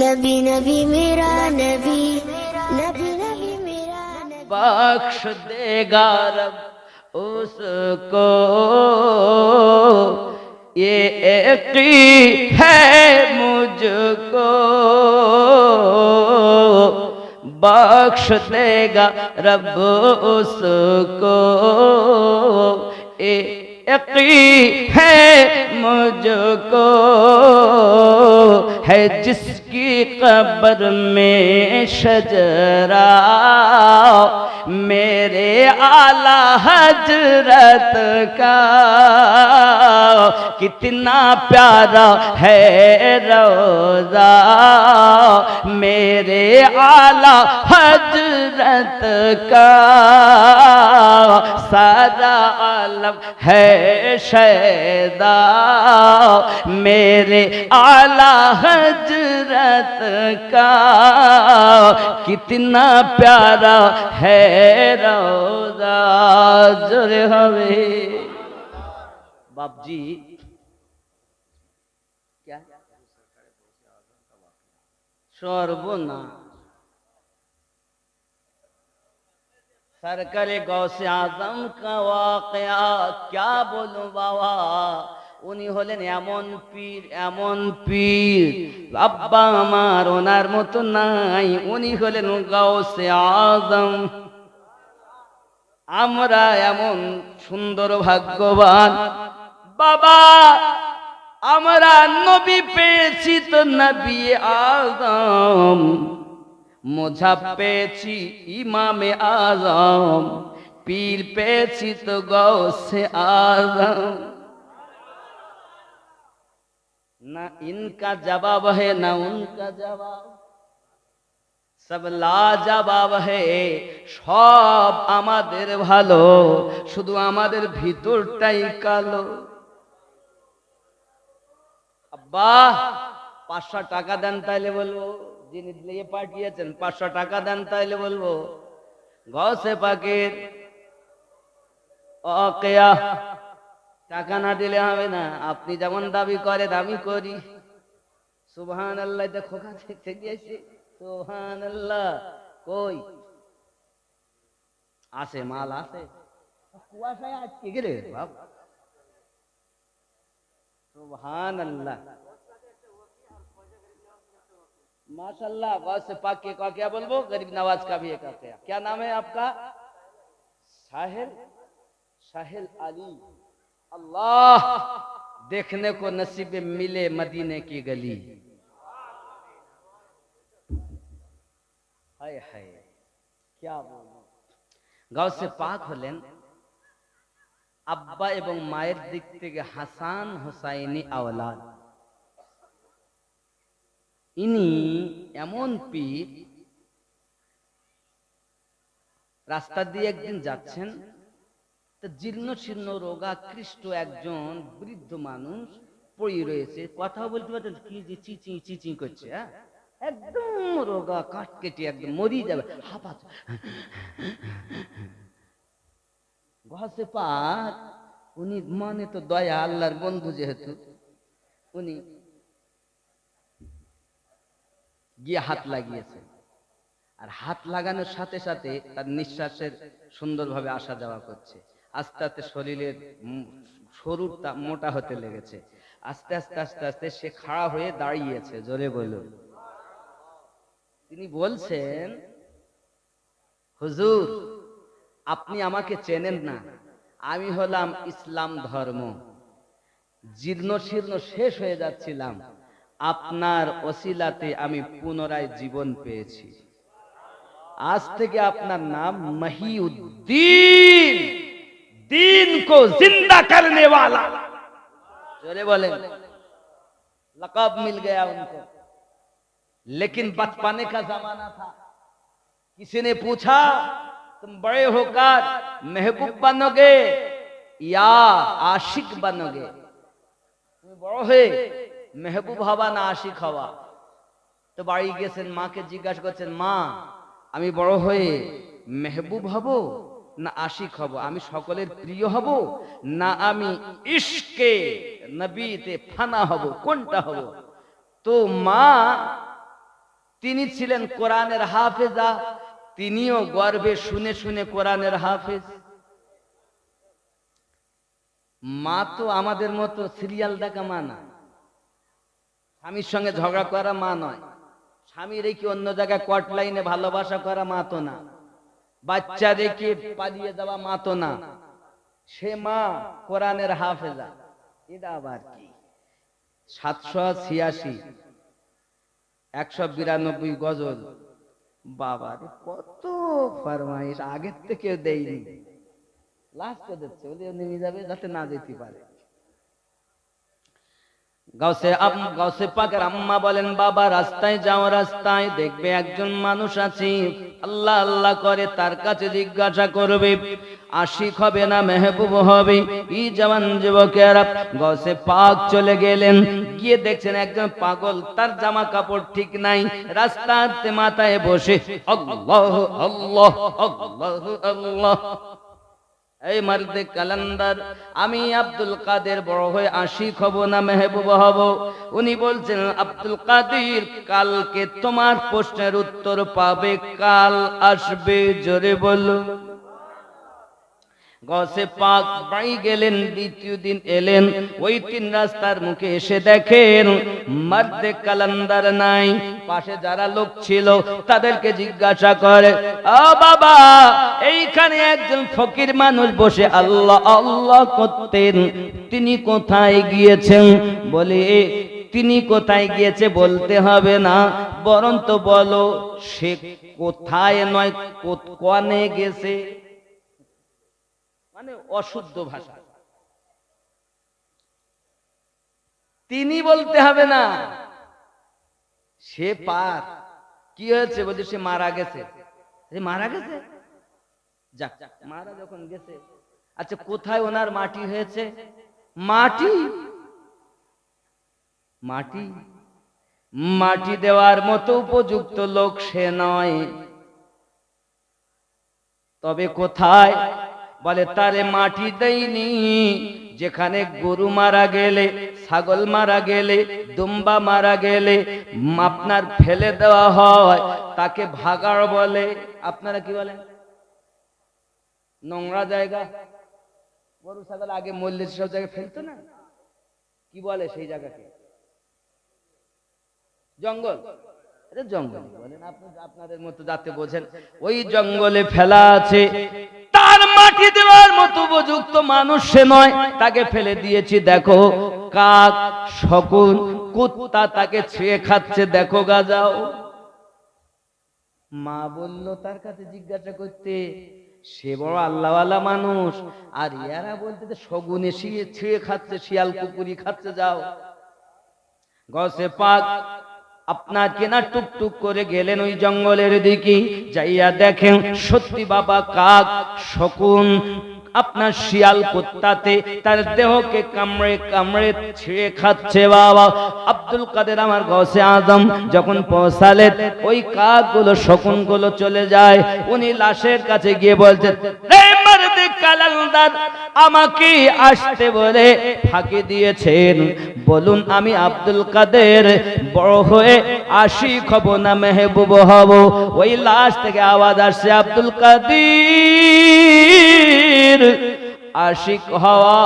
नबी नबी मेरा नबी, नबी नबी मेरा नबी। बख्श देगा रब उसको, ये यकीन है मुझको। बख्श देगा रब उसको, ये यकीन है मुझको। है जिसकी कब्र में शजरा, मेरे आला हजरत का कितना प्यारा है रोज़ा, मेरे आला हजरत का। सारा आलम है शैदा, मेरे आला हजरत का कितना प्यारा है रोज़ा। जोरे हवे बाप जी क्या सर्वना सरकारे गौसे आजम का वाकया क्या बोलूं बाबा। উনি হলেন এমন পীর, আব্বা আমার ওনার মতো নাই। উনি হলেন গাউসে আজম। আমরা এমন সুন্দর ভাগ্যবান বাবা, আমরা নবী পেয়েছি তো নবী আজম, মোঝা পেয়েছি ইমামে আজম, পীর পেয়েছি তো গাউসে আজম। ना इनका जवाब है ना उनका जवाब, सब लाजवाब है। सब आमादेर भालो, शुधु आमादेर भितरटाई कालो। अब्बा 500 টাকা দেন তাইলে বলবো, যিনি দিয়ে পাঠিয়েছেন 500 টাকা দেন তাইলে বলবো গৌসে পাকের ওয়াকিয়া। টাকা না দিলে হবে না, আপনি যেমন দাবি করেন আমি করি। সুবহানাল্লাহ, দেখো দেখতে গিয়েছি সুবহানাল্লাহ। কই আছে মাল আছে, কুয়াশায় আটকে গেলে বাপ। সুবহানাল্লাহ माशाल्लाह। गौसे पाक के का क्या बोलबो, गरीब नवाज का भी एक वाकया। क्या नाम है आपका? साहिल अली। अल्लाह देखने को नसीब मिले मदीने की गली। हाय हाय क्या बोलूं। गौसे पाक হলেন আব্বা এবং মায়ের দিক থেকে হাসান হুসাইনি আওলাদ। ইনি এমন পীর, রাস্তা দিয়ে একদিন যাচ্ছেন, জীর্ণ শীর্ণ রোগাকৃষ্ট একজন বৃদ্ধ মানুষ পড়ে রয়েছে। কথা বলতে পারছেন কি যে চিচি চিচি করছে, একদম রোগা কাট কেটে একদম মরি যাবে, হাঁপাত। গৌসে পাক উনি মানে তো দয়া আল্লাহর বন্ধু, যেহেতু উনি গিয়ে হাত লাগিয়েছে। আর হাত লাগানোর সাথে সাথে তার নিঃশ্বাসের সুন্দরভাবে আসা যাওয়া করছে। আস্তে আস্তে শরীরের শরীরটা মোটা হতে লেগেছে। আস্তে আস্তে আস্তে আস্তে সে খাড়া হয়ে দাঁড়িয়েছে। জোরে বলুন। তিনি বলছেন, হুজুর আপনি আমাকে চেনেন না, আমি হলাম ইসলাম ধর্ম। জীর্ণ শীর্ণ শেষ হয়ে যাচ্ছিলাম, আপনার ওসিলাতে আমি পুনরায় জীবন পেয়েছি। आज থেকে আপনার नाम মহিউদ্দিন, दीन को जिंदा करने वाला। जोरे बोले, लक़ब मिल गया उनको। लेकिन बचपने का जमाना था। किसी ने पूछा तुम बड़े होकर महबूब बनोगे या आशिक बनोगे? तुम बड़ो है महबूब हवा ना आशिक हवा? तो बाड़ी गेছেন মাকে জিজ্ঞাসা করছেন, মা আমি বড় হয়ে মেহবুব হব না আশিক হব? আমি সকলের প্রিয় হব না আমি ইশকে নবীতে ফানা হব? কোনটা হব? তো মা তিনি ছিলেন কোরআনের হাফেজা, তিনিও গর্বে শুনে শুনে কোরআনের হাফেজ। মা তো আমাদের মতো সিরিয়াল দেখা মা না, স্বামীর সঙ্গে ঝগড়া করা মা নয়, স্বামী রেখে অন্য জায়গায় কট লাইনে ভালোবাসা করা মা তো না, বাচ্চা রেখে পালিয়ে যাওয়া মা তো না, সে মা কোরআনের হাফেজা। এটা আবার কি 786 192 গজল, বাবা কত ফরমাইশ, আগের থেকে দেয়নি, লাস্টে দিচ্ছে, ওদের নেমে যাবে যাতে না যেতে পারে। গাউসে পাকের আম্মা বলেন, বাবা রাস্তায় যাও, রাস্তায় দেখবে একজন মানুষ আছে আল্লাহ আল্লাহ করে, তার কাছে জিজ্ঞাসা করবে আশিক হবে না মেহবুব হবে। এই জওয়ান যুবকেরা গাউসে পাক চলে গেলেন, গিয়ে দেখছেন একজন পাগল, তার জামা কাপড় ঠিক নাই, রাস্তাতে মাথায় বসে আল্লাহ আল্লাহ আল্লাহ আল্লাহ। এই মার্দে কালান্দার, আমি আব্দুল কাদের বড় হয়ে আশিক হব না মেহবুব হব? উনি বলছেন, আব্দুল কাদের কালকে তোমার প্রশ্নের উত্তর পাবে, কাল আসবে, জোরে বলো। গসে পাক বাড়ি গেলেন, দ্বিতীয় দিন এলেন, ওই তিন রাস্তার মুখে এসে দেখেন মার্দে কালান্দার নাই। পাশে যারা লোক ছিল তাদেরকে জিজ্ঞাসা করে, ও বাবা, এইখানে একজন ফকির মানুষ বসে আল্লাহ আল্লাহ করতেন, তিনি কোথায় গিয়েছেন? বলে, তিনি কোথায় গিয়েছে বলতে হবে না, বরং তো বলো সে কোথায় নয় কোনে গেছে, মানে অশুদ্ধ ভাষা। তিনি বলতে হবে না, সে পার। কি হয়েছে? বলছে সে মারা গেছে। মারা গেছে, যাক মারা যখন গেছে, আচ্ছা কোথায় ওনার মাটি হয়েছে? মাটি মাটি মাটি দেওয়ার মতো উপযুক্ত লোক সে নয়, তবে কোথায়? বলে তারে মাটি দেয়নি যেখানে গরু মারা গেলে, ছাগল মারা গেলে, দুম্বা মারা গেলে আপনার ফেলে দেওয়া হয়, তাকে ভাগাড় বলে। আপনারা কি বলেন? নোংরা জায়গা, গরু ছাগল আগে মরলে সব জায়গায় ফেলতো না, কি বলে সেই জায়গাকে? জঙ্গল। জঙ্গল বলেন, আপনাদের মতো যাতে বোঝেন। ওই জঙ্গলে ফেলা আছে, তার মাটি দেওয়ার মতো উপযুক্ত মানুষ সে নয়, তাকে ফেলে দিয়েছি। দেখো কাক, শকুন, কুত্তা তাকে ছুঁয়ে খাচ্ছে, দেখো গা যাও। মা বলল তার কাছে জিজ্ঞাসা করতে, সে বড় আল্লাহওয়ালা মানুষ, আর ইয়ারা বলতে শগুনে ছুঁয়ে খাচ্ছে, শিয়াল কুকুরি খাচ্ছে, যাও। গসে পাক আপনার কেনা টুকটুক করে গেলেন ওই জঙ্গলের দিকে, যাইয়া দেখেন সত্যি বাবা কাক, শকুন, আপনার শিয়াল কুত্তাতে তার দেহকে কামড়ে কামড়ে ছিঁড়ে খাচ্ছে। বাবা আব্দুল কাদের আমার গসে আজম যখন পৌঁছালেন, ওই কাকগুলো শকুনগুলো চলে যায়। উনি লাশের কাছে গিয়ে বলছেন, আমাকে আসতে বলে ফাঁকি দিয়েছেন, বলুন আমি আব্দুল কাদের বড় হয়ে আশিক হব না মেহবুব হব? ওই লাশ থেকে আওয়াজ আসছে, আব্দুল কাদের আশিক হওয়া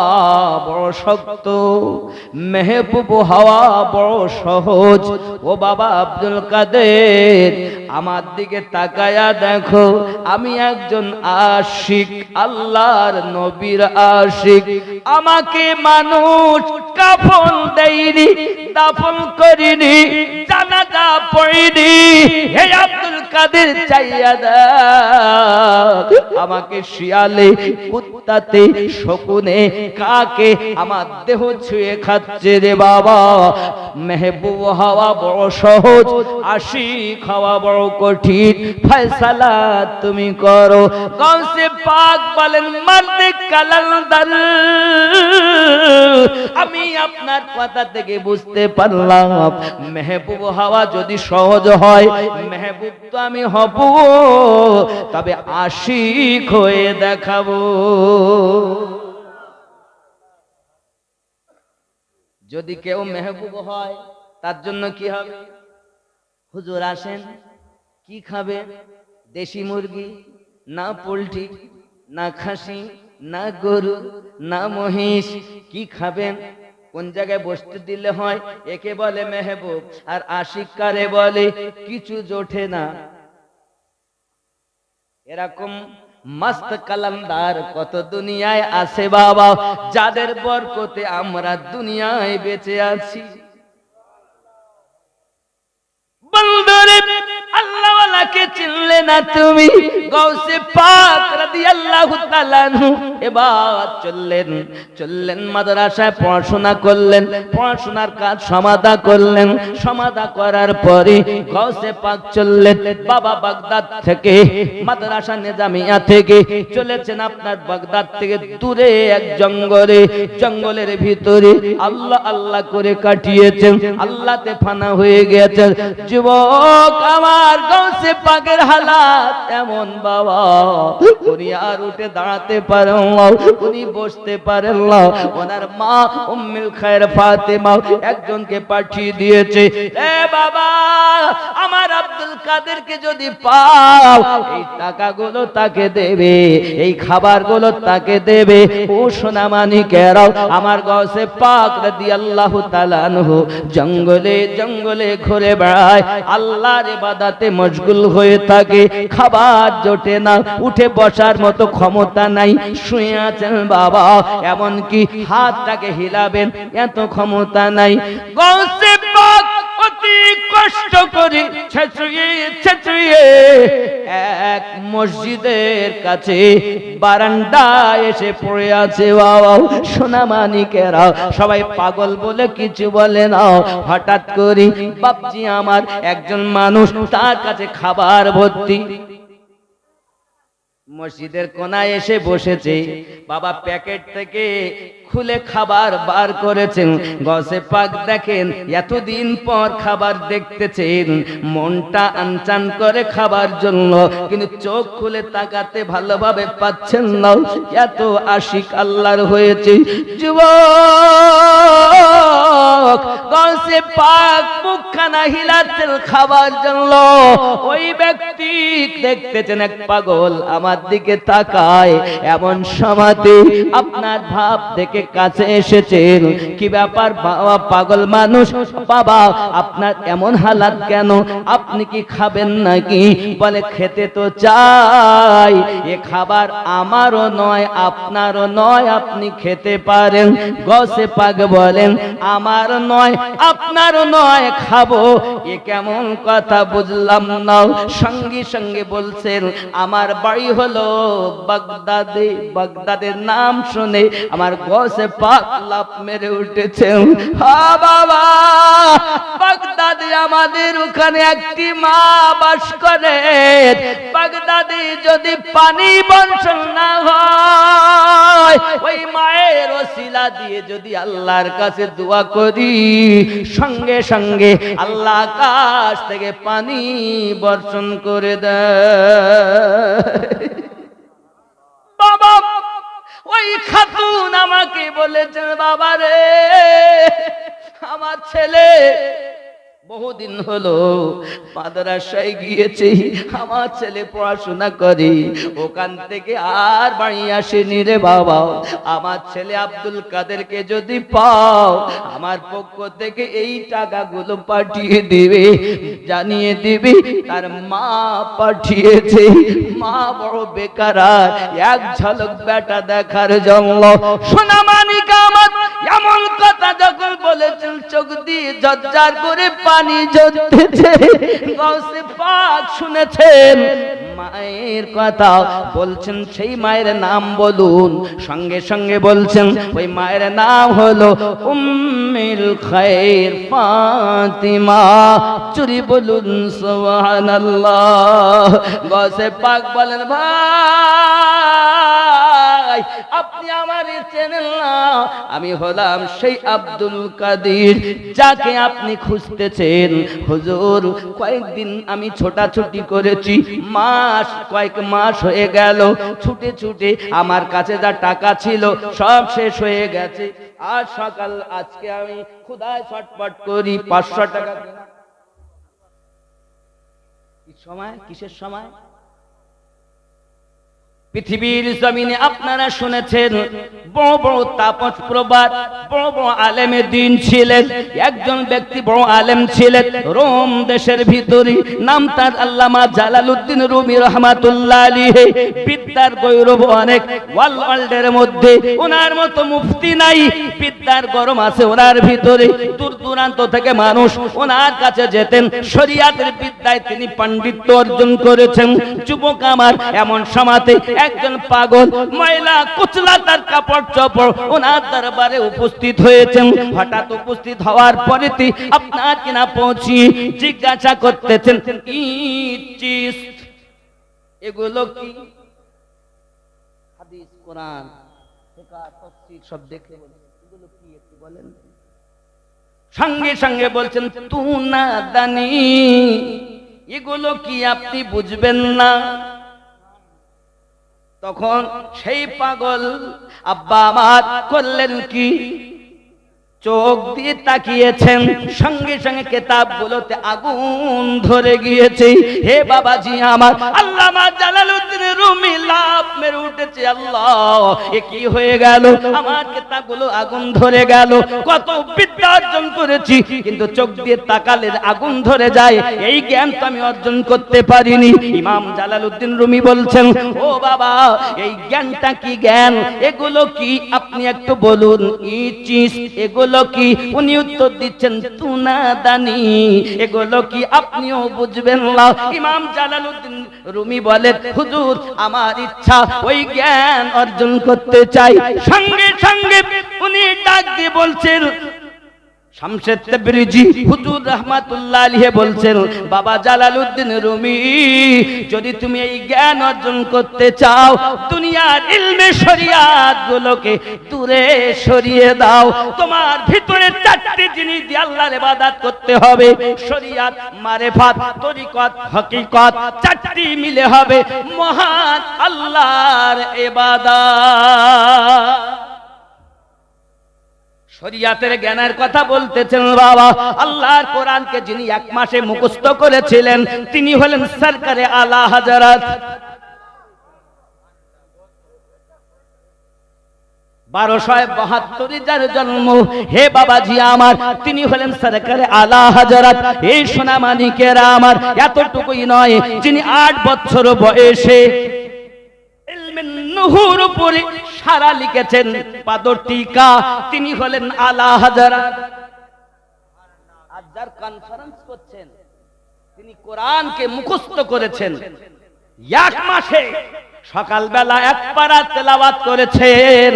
বড় শক্ত, মেহবুব হওয়া বড় সহজ। ও বাবা আব্দুল কাদের, আমার দিকে তাকায়া দেখো, আমি একজন আশিক, আল্লাহর নবীর আশিক। আমাকে মানুষ কাফন দেয়নি, দাফন করিনি, জানাজা পড়িনি। হে আব্দুল কাদের চাইয়া দেখ, আমাকে শিয়ালে, কুত্তাতে, শকুনে, কাকে আমার দেহ ছুঁয়ে খাচ্ছে রে বাবা। মেহবুব হওয়া বড় সহজ, আশিক হওয়া বড় কঠিন, ফয়সালা তুমি করো। গাউসে পাক বলেন, মার্দে কালান্দার, আমি আপনার কথা থেকে বুঝতে পারলাম, মেহবুব হওয়া যদি সহজ হয়, মেহবুব তো আমি হব, তবে আশিক হয়ে দেখাবো। যদি কেউ মেহবুব হয়, তার জন্য কি হবে? হুজুর আসেন, কি খাবে? দেশি মুরগি, না পোল্ট্রি, না খাসি, না গরু, না মহিষ, কি খাবেন? কোন জায়গায় বসতে দিলে হয়? একে বলে মেহবুব, আর আশিক কারে বলে? কিছু জোটে না। এরকম মস্ত কালামদার কত দুনিয়ায় আছে বাবা, যাদের বরকতে আমরা দুনিয়ায় বেঁচে আছি। বন্ধুরে, আল্লাহওয়ালাকে চিনলে না তুমি? গাউসে পাক রাদিয়াল্লাহু তাআলা আনহু এবার চললেন মাদ্রাসায় পড়াশোনা করলেন, পড়াশোনার কাজ সমাধা করলেন, সমাধা করার পরে গাউসে পাক চললেন বাবা বাগদাদ থেকে, মাদ্রাসা নিজামিয়া থেকে চলেছেন আপনার বাগদাদ থেকে দূরে এক জঙ্গলে, জঙ্গলের ভিতরে আল্লাহ আল্লাহ করে কাটিয়েছেন, আল্লাহতে ফানা হয়ে গেছেন। যুবক আমার, গাউসে পাকের হালাত এমন বাবা, উনি আর উঠে দাঁড়াতে পারেন না, উনি বসতে পারেন না। ওনার মা উম্মুল খায়র ফাতেমা একজনকে পাঠিয়ে দিয়েছে, এ বাবা, আমার আব্দুল কাদেরকে যদি পাও, এই টাকাগুলো তাকে দেবে, এই খাবারগুলো তাকে দেবে। ও সোনা মানিকেরাও, আমার গাউসে পাক রাদিয়াল্লাহু তাআলা আনহু জঙ্গলে জঙ্গলে ঘুরে বেড়ায়, আল্লাহর ইবাদতে মশগুল হয়ে থাকে, খাবার জোটে না, উঠে বসার মতো ক্ষমতা নাই, শুয়ে আছেন বাবা, এমনকি হাতটাকে হিলাবেন এত ক্ষমতা নাই। গাউসে পাক অতি কষ্ট করে ছেঁচড়িয়ে এক মসজিদের কাছে বারান্দায় এসে পড়ে আছে বাবা। সোনা মানিকেরা সবাই পাগল বলে কিছু বলে না। হঠাৎ করে বাপজি আমার একজন মানুষ, তার কাছে খাবার ভর্তি, মসজিদের কোনায় এসে বসেছে। বাবা প্যাকেট থেকে খুলে খাবার বার করেছেন। গাউসে পাক দেখেন এতদিন পর খাবার দেখতেছেন, মনটা আনচান করে খাবার জন্য, কিন্তু চোখ খুলে তাকাতে ভালোভাবে পাচ্ছেন না, এত আশিক আল্লাহর হয়েছে। যুবক গাউসে পাক মুখখানা হিলাচ্ছেন খাবার জন্য, ওই ব্যক্তি দেখতেছেন এক পাগল আমার দিকে তাকায়। এমন সমাধি আপনার ভাব দেখে কাছে এসেছেন, কি ব্যাপার বাবা, পাগল মানুষ, বাবা আপনার এমন হালাত কেন? আপনি কি খাবেন নাকি? বলে খেতে তো চাই, এ খাবার আমারও নয় আপনারও নয়, আপনি খেতে পারেন। গাউসে পাক বলেন, আমার নয় আপনারও নয়, খাবো, এ কেমন কথা বুঝলাম না। সঙ্গে সঙ্গে বলছেন, আমার বাড়ি হলো বাগদাদে। বাগদাদের নাম শুনে আমার গাউসে পাক লাফ মেরে উঠেছেন। হ্যাঁ বাবা, বাগদাদে আমাদের ওখানে একটি মা বাস করে, বাগদাদে যদি পানি বর্ষণ না হয়, ওই মায়ের ওসিলা দিয়ে যদি আল্লাহর কাছে দোয়া করি, সঙ্গে সঙ্গে আল্লাহ আকাশ থেকে পানি বর্ষণ করে দেয়। বাবা ওই খাতুন আমাকে বলেছেন, বাবা রে, আমার ছেলে বহুদিন হলো মাদ্রাসায় গিয়েছে, আমার ছেলে পড়াশোনা করে, ওখান থেকে আর বাড়ি আসেনি রে বাবা। আমার ছেলে আব্দুল কাদেরকে যদি পাও, আমার পক্ষ থেকে এই টাকাগুলো পাঠিয়ে দিবে, জানিয়ে দিবি তার মা পাঠিয়েছে। মা বড় বেকার, এক ঝলক বেটা দেখার জন্য। সোনা মানিকা আমার এমন কথা যখন বলেছেন, চোখ দিয়ে ঝরঝর করে পানি ঝরতেছে। গাউসে পাক শুনেছেন মায়ের কথা, বলছেন সেই মায়ের নাম বলুন। সঙ্গে সঙ্গে বলছেন ওই মায়ের নাম হলো উম্মুল খায়র ফাতিমা। চুরি বলুন সুবহানাল্লাহ। গাউসে পাক বলেন, ভাই আপনি আমারে চেনেন না, আমি হলাম সেই আব্দুল কাদের যাকে আপনি খুঁজতেছেন। হুজুর কয়েকদিন আমি ছোটাছুটি করেছি, কয়েক মাস হয়ে গেল, ছুটে ছুটে আমার কাছে যা টাকা ছিল সব শেষ হয়ে গেছে। আর আজকে আমি ক্ষুধায় ছটফট করি, 500 টাকা কি সময়, কিসের সময়? পৃথিবীর জমিনে আপনারা শুনেছেন বড় বড় তাপস প্রবাদ, বড় বড় আলেমে দিন ছিলেন। একজন ব্যক্তি বড় আলেম ছিলেন রোম দেশের ভিতরে, নাম তার আল্লামা জালালউদ্দিন রুমি রহমাতুল্লাহ আলাইহি। বিদ্যার গৌরব অনেক, ওয়ার্ল্ডের মধ্যে ওনার মতো মুফতি নাই। বিদ্যার গরম আছে ওনার ভিতরে, দূর দূরান্ত থেকে মানুষ ওনার কাছে যেতেন। শরিয়াতের বিদ্যায় তিনি পাণ্ডিত্য অর্জন করেছেন। যুবক আমার, এমন সমাজে একজন পাগল মহিলা কুচলা তার কাপড় চোপড় ওনার দরবারে উপস্থিত হয়েছেন। হঠাৎ উপস্থিত হওয়ার পরে আপনার কিনা পৌঁছি জিজ্ঞাসা করতেছেন, এগুলো কি? হাদিস, কোরআন, ফিকহ, তাফসীর সব দেখে এগুলো কি একটু বলেন। সঙ্গে সঙ্গে বলছেন, তু না দানি, এগুলো কি আপনি বুঝবেন না? তখন সেই পাগল আব্বা আমার করলেন কি, চোখ দিয়ে তাকিয়েছেন, সঙ্গে সঙ্গে কিতাবগুলোতে আগুন ধরে গিয়েছে। হে বাবাজি আমার, আল্লামা জালালউদ্দিন রুমি লাভ মেরে উঠেছে। আল্লাহ, এ কি হয়ে গেল? আমার কিতাবগুলো আগুন ধরে গেল। কত বিদ্যা অর্জন করেছি, কিন্তু চোখ দিয়ে তাকালে আগুন ধরে যায়। এই জ্ঞান তো আমি অর্জন করতে পারিনি। ইমাম জালালউদ্দিন রুমি বলছেন, ও বাবা, এই জ্ঞানটা কি জ্ঞান? এগুলো কি আপনি একটু বলুন। এগুলো কি? উনি উত্তর দিচ্ছেন, তুনা দানি, এগুলো কি আপনিও বুঝবেন না? ইমাম জালালউদ্দিন রুমি বলেন, হুজুর, আমার ইচ্ছা ওই জ্ঞান অর্জন করতে চাই। সঙ্গে সঙ্গে উনি ডাক দিয়ে বলছেন, শামসেদ তাবরিজি হুজুর রাহমাতুল্লাহ আলাইহি বলছেন, বাবা জালালউদ্দিন রুমি, যদি তুমি এই জ্ঞান অর্জন করতে চাও, দুনিয়ার ইলমে শরিয়াত গুলোকে দূরে সরিয়ে দাও। তোমার ভিতরে চারটি জিনিস দিয়ে আল্লাহর ইবাদত করতে হবে। শরিয়াত, মারিফাত, তরিকত, হকিকত, চারটি মিলে হবে মহান আল্লাহর ইবাদত। শরিয়াতের জ্ঞানের কথা বলতেছেন বাবা। আল্লাহর কোরআনকে যিনি এক মাসে মুখস্থ করেছিলেন, তিনি হলেন সরকারে আলা হযরত 1272 যার জন্ম। হে বাবাজি আমার, তিনি হলেন সরকারে আলা হযরত। এই সোনা মানিকেরা আমার, এতটুকুই নয়, যিনি 8 বছর বয়সে নুহুর উপরে সারা লিখেছেন পাদর টিকা, তিনি হলেন আলা হযরত। আজ যার কনফারেন্স করছেন, তিনি কোরআনকে মুখস্থ করেছেন এক মাসে। সকালবেলা এক পারা তেলাওয়াত করেছেন,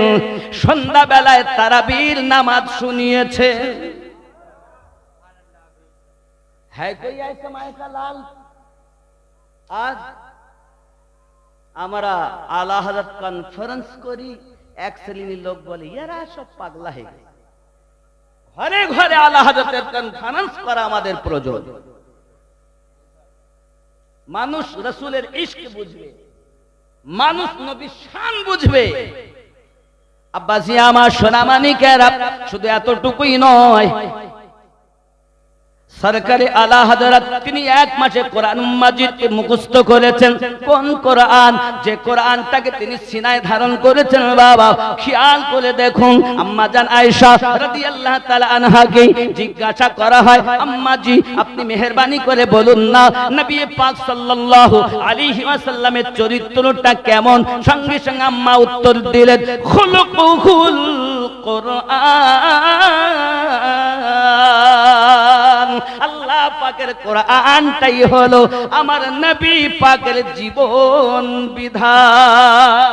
সন্ধ্যাবেলায় তারাবির নামাজ শুনিয়েছেন। হ্যাঁ, কই আইসা মাইকা লাল। আজ আমরা আলা হযরত কনফারেন্স করি, এক শ্রেণীর লোক বলে এরা সব পাগলা হয়ে গেছে। ঘরে ঘরে আলা হযরতের কনফারেন্স করা আমাদের প্রয়োজন। মানুষ রাসূলের ইশক বুঝবে, মানুষ নবীর শান বুঝবে। আব্বাজি আমার, সোনামানিকেরা, শুধু এতটুকুই নয়, সরকারে আলা হযরত তিনি এক মাসে কোরআন মাজিদকে মুখস্থ করেছেন। কোন কোরআন? যে কোরআনটাকে তিনি সিনায় ধারণ করেছেন। বাবা, খেয়াল করে দেখুন, আম্মা জান আয়েশা রাদিয়াল্লাহু তাআলা আনহাকে জিজ্ঞাসা করা হয়, আম্মা জি, আপনি মেহেরবানি করে বলুন না, নবী পাক সাল্লাল্লাহু আলাইহি ওয়াসাল্লামের চরিত্রটা কেমন? সঙ্গে সঙ্গে আম্মা উত্তর দিলেন, খুলুকুল কোরআন। আল্লাহ পাকের কোরআনটাই হলো আমার নবী পাকের জীবন বিধান।